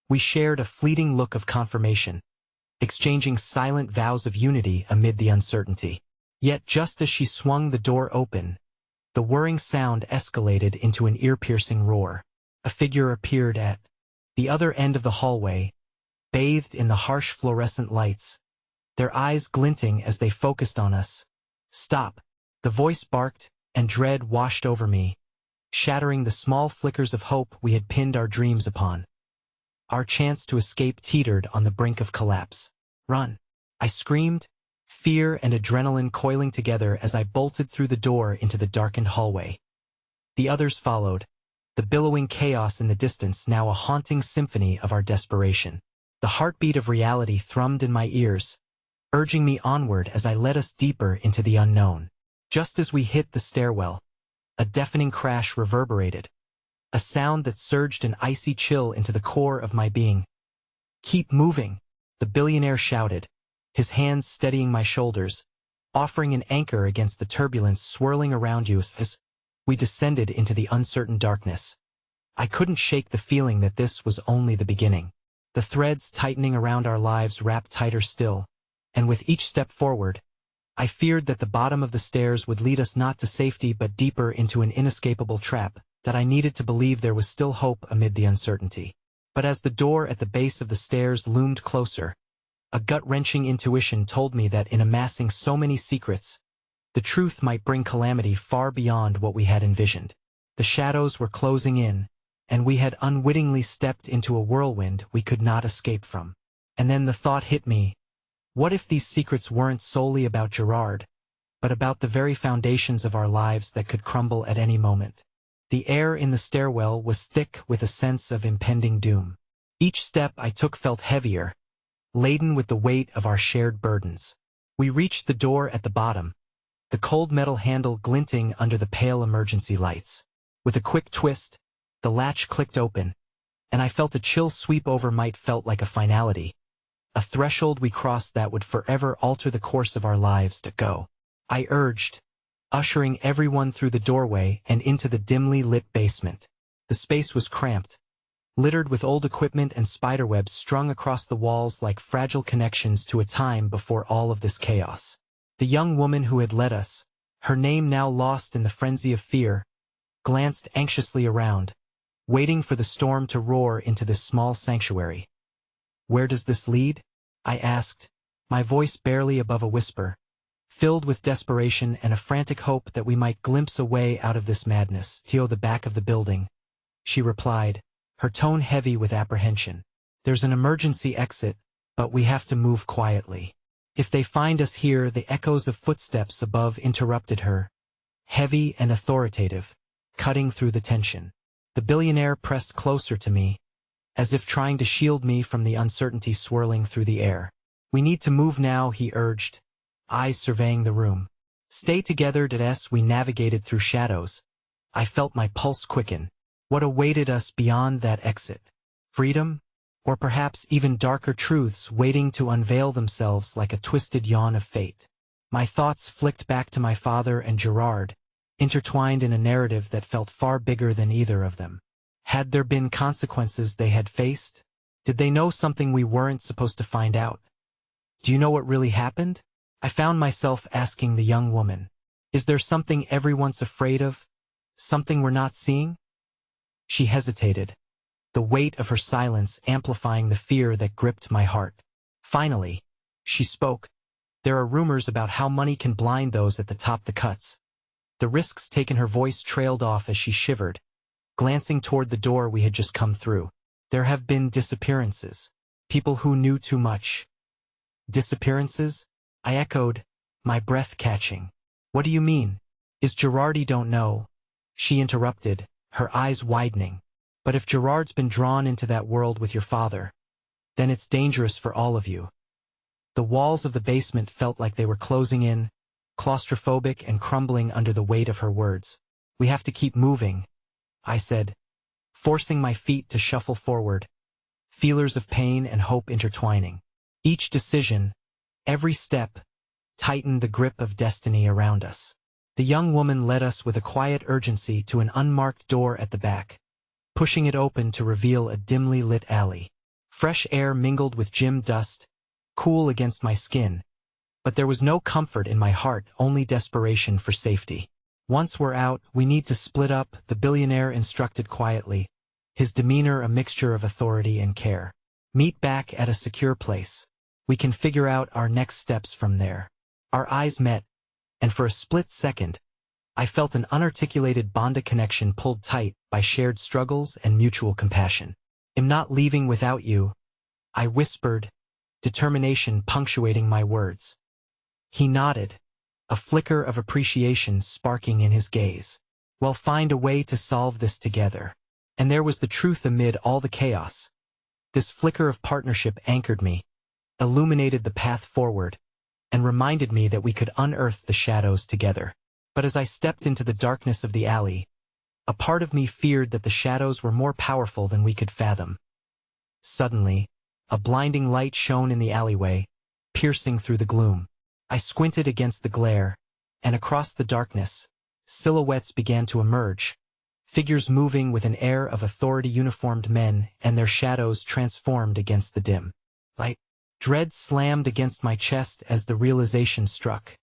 we shared a fleeting look of confirmation, exchanging silent vows of unity amid the uncertainty. Yet just as she swung the door open, the whirring sound escalated into an ear-piercing roar. A figure appeared at the other end of the hallway, bathed in the harsh fluorescent lights, their eyes glinting as they focused on us. "Stop!" The voice barked, and dread washed over me, shattering the small flickers of hope we had pinned our dreams upon. Our chance to escape teetered on the brink of collapse. "Run!" I screamed, fear and adrenaline coiling together as I bolted through the door into the darkened hallway. The others followed, the billowing chaos in the distance now a haunting symphony of our desperation. The heartbeat of reality thrummed in my ears, urging me onward as I led us deeper into the unknown. Just as we hit the stairwell, a deafening crash reverberated, a sound that surged an icy chill into the core of my being. "Keep moving," the billionaire shouted, his hands steadying my shoulders, offering an anchor against the turbulence swirling around you as we descended into the uncertain darkness. I couldn't shake the feeling that this was only the beginning. The threads tightening around our lives wrapped tighter still, and with each step forward, I feared that the bottom of the stairs would lead us not to safety but deeper into an inescapable trap, that I needed to believe there was still hope amid the uncertainty. But as the door at the base of the stairs loomed closer, a gut-wrenching intuition told me that in amassing so many secrets, the truth might bring calamity far beyond what we had envisioned. The shadows were closing in, and we had unwittingly stepped into a whirlwind we could not escape from. And then the thought hit me, what if these secrets weren't solely about Gerard, but about the very foundations of our lives that could crumble at any moment? The air in the stairwell was thick with a sense of impending doom. Each step I took felt heavier, laden with the weight of our shared burdens. We reached the door at the bottom, the cold metal handle glinting under the pale emergency lights. With a quick twist, the latch clicked open, and I felt a chill sweep over might felt like a finality, a threshold we crossed that would forever alter the course of our lives. To go, I urged, ushering everyone through the doorway and into the dimly lit basement. The space was cramped, littered with old equipment and spiderwebs strung across the walls like fragile connections to a time before all of this chaos. The young woman who had led us, her name now lost in the frenzy of fear, glanced anxiously around, waiting for the storm to roar into this small sanctuary. "Where does this lead?" I asked, my voice barely above a whisper, filled with desperation and a frantic hope that we might glimpse a way out of this madness. "To the back of the building," she replied, her tone heavy with apprehension. "There's an emergency exit, but we have to move quietly. If they find us here," the echoes of footsteps above interrupted her, heavy and authoritative, cutting through the tension. The billionaire pressed closer to me, as if trying to shield me from the uncertainty swirling through the air. "We need to move now," he urged, eyes surveying the room. "Stay together." As we navigated through shadows, I felt my pulse quicken. What awaited us beyond that exit? Freedom? Or perhaps even darker truths waiting to unveil themselves like a twisted yawn of fate? My thoughts flicked back to my father and Gerard, intertwined in a narrative that felt far bigger than either of them. Had there been consequences they had faced? Did they know something we weren't supposed to find out? "Do you know what really happened?" I found myself asking the young woman. "Is there something everyone's afraid of? Something we're not seeing?" She hesitated, the weight of her silence amplifying the fear that gripped my heart. Finally, she spoke. "There are rumors about how money can blind those at the top the cuts." The risks taken. Her voice trailed off as she shivered, glancing toward the door we had just come through. "There have been disappearances. People who knew too much." "Disappearances?" I echoed, my breath catching. "What do you mean?" "Is Gerardi don't know?" She interrupted, her eyes widening. "But if Gerard's been drawn into that world with your father, then it's dangerous for all of you." The walls of the basement felt like they were closing in, claustrophobic and crumbling under the weight of her words. "We have to keep moving," I said, forcing my feet to shuffle forward, feelers of pain and hope intertwining. Each decision, Every step tightened the grip of destiny around us. The young woman led us with a quiet urgency to an unmarked door at the back, pushing it open to reveal a dimly lit alley. Fresh air mingled with gym dust, cool against my skin, but there was no comfort in my heart, only desperation for safety. Once we're out, we need to split up, the billionaire instructed quietly, his demeanor a mixture of authority and care. Meet back at a secure place. We can figure out our next steps from there. Our eyes met, and for a split second, I felt an unarticulated bond connection pulled tight by shared struggles and mutual compassion. "I'm not leaving without you," I whispered, determination punctuating my words. He nodded, a flicker of appreciation sparking in his gaze. "We'll find a way to solve this together." And there was the truth amid all the chaos. This flicker of partnership anchored me, illuminated the path forward, and reminded me that we could unearth the shadows together. But as I stepped into the darkness of the alley, a part of me feared that the shadows were more powerful than we could fathom. Suddenly, a blinding light shone in the alleyway, piercing through the gloom. I squinted against the glare, and across the darkness, silhouettes began to emerge, figures moving with an air of authority, uniformed men, and their shadows transformed against the dim light. Dread slammed against my chest as the realization struck.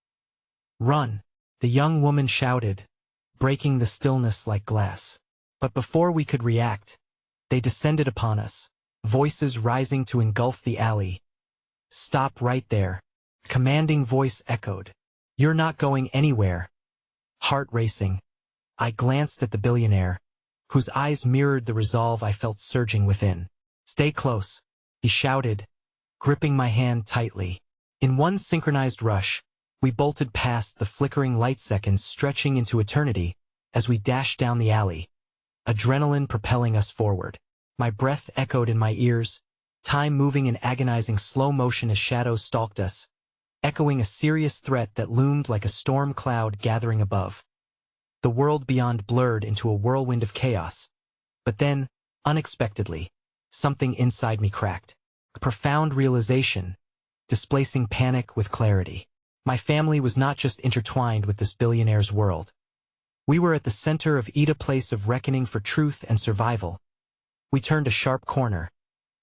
"Run!" the young woman shouted, breaking the stillness like glass. But before we could react, they descended upon us, voices rising to engulf the alley. "Stop right there," a commanding voice echoed. "You're not going anywhere." Heart racing, I glanced at the billionaire, whose eyes mirrored the resolve I felt surging within. "Stay close," he shouted, gripping my hand tightly. In one synchronized rush, we bolted past the flickering light seconds stretching into eternity as we dashed down the alley, adrenaline propelling us forward. My breath echoed in my ears, time moving in agonizing slow motion as shadows stalked us, echoing a serious threat that loomed like a storm cloud gathering above. The world beyond blurred into a whirlwind of chaos. But then, unexpectedly, something inside me cracked. A profound realization, displacing panic with clarity. My family was not just intertwined with this billionaire's world. We were at the center of a place of reckoning for truth and survival. We turned a sharp corner,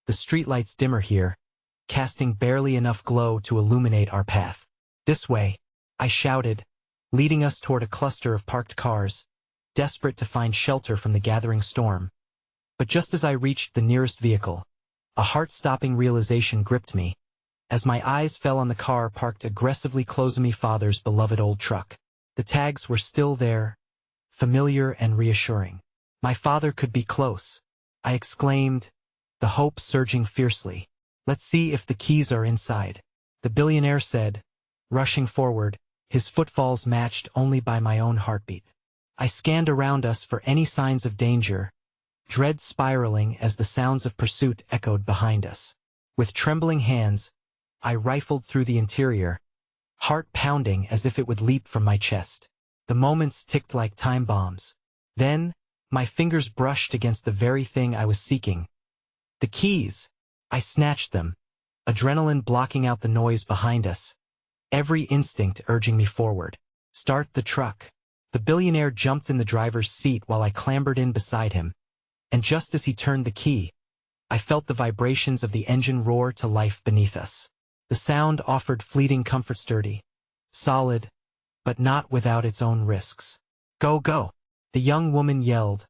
the streetlights dimmer here, casting barely enough glow to illuminate our path. "This way," I shouted, leading us toward a cluster of parked cars, desperate to find shelter from the gathering storm. But just as I reached the nearest vehicle, a heart-stopping realization gripped me, as my eyes fell on the car parked aggressively close to my father's beloved old truck. The tags were still there, familiar and reassuring. My father could be close, I exclaimed, the hope surging fiercely. "Let's see if the keys are inside," the billionaire said, rushing forward, his footfalls matched only by my own heartbeat. I scanned around us for any signs of danger, dread spiraling as the sounds of pursuit echoed behind us. With trembling hands, I rifled through the interior, heart pounding as if it would leap from my chest. The moments ticked like time bombs. Then, my fingers brushed against the very thing I was seeking. The keys! I snatched them, adrenaline blocking out the noise behind us, every instinct urging me forward. "Start the truck." The billionaire jumped in the driver's seat while I clambered in beside him, and just as he turned the key, I felt the vibrations of the engine roar to life beneath us. The sound offered fleeting comfort, sturdy, solid, but not without its own risks. "Go, go!" the young woman yelled,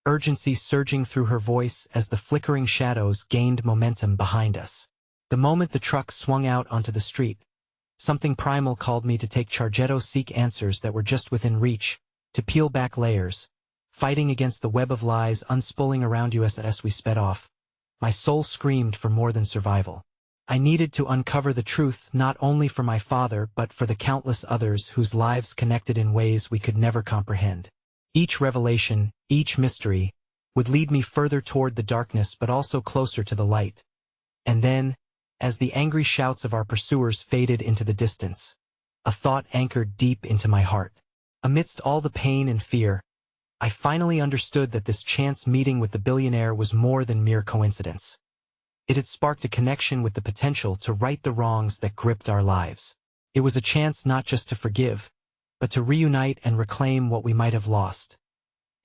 urgency surging through her voice as the flickering shadows gained momentum behind us. The moment the truck swung out onto the street, something primal called me to take charge, seek answers that were just within reach, to peel back layers, fighting against the web of lies unspooling around us as we sped off. My soul screamed for more than survival. I needed to uncover the truth not only for my father but for the countless others whose lives connected in ways we could never comprehend. Each revelation, each mystery, would lead me further toward the darkness but also closer to the light. And then, as the angry shouts of our pursuers faded into the distance, a thought anchored deep into my heart. Amidst all the pain and fear, I finally understood that this chance meeting with the billionaire was more than mere coincidence. It had sparked a connection with the potential to right the wrongs that gripped our lives. It was a chance not just to forgive, but to reunite and reclaim what we might have lost.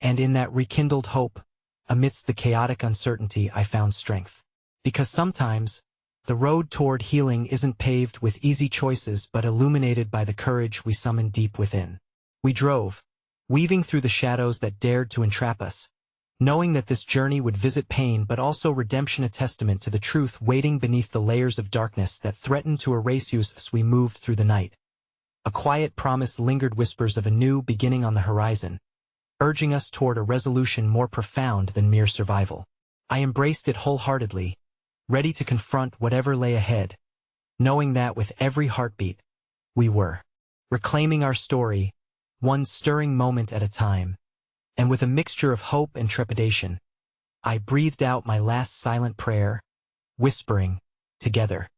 And in that rekindled hope, amidst the chaotic uncertainty, I found strength. Because sometimes, the road toward healing isn't paved with easy choices but illuminated by the courage we summon deep within. We drove, weaving through the shadows that dared to entrap us, knowing that this journey would visit pain but also redemption, a testament to the truth waiting beneath the layers of darkness that threatened to erase us as we moved through the night. A quiet promise lingered, whispers of a new beginning on the horizon, urging us toward a resolution more profound than mere survival. I embraced it wholeheartedly, ready to confront whatever lay ahead, knowing that with every heartbeat, we were reclaiming our story, one stirring moment at a time. And with a mixture of hope and trepidation, I breathed out my last silent prayer, whispering, "Together,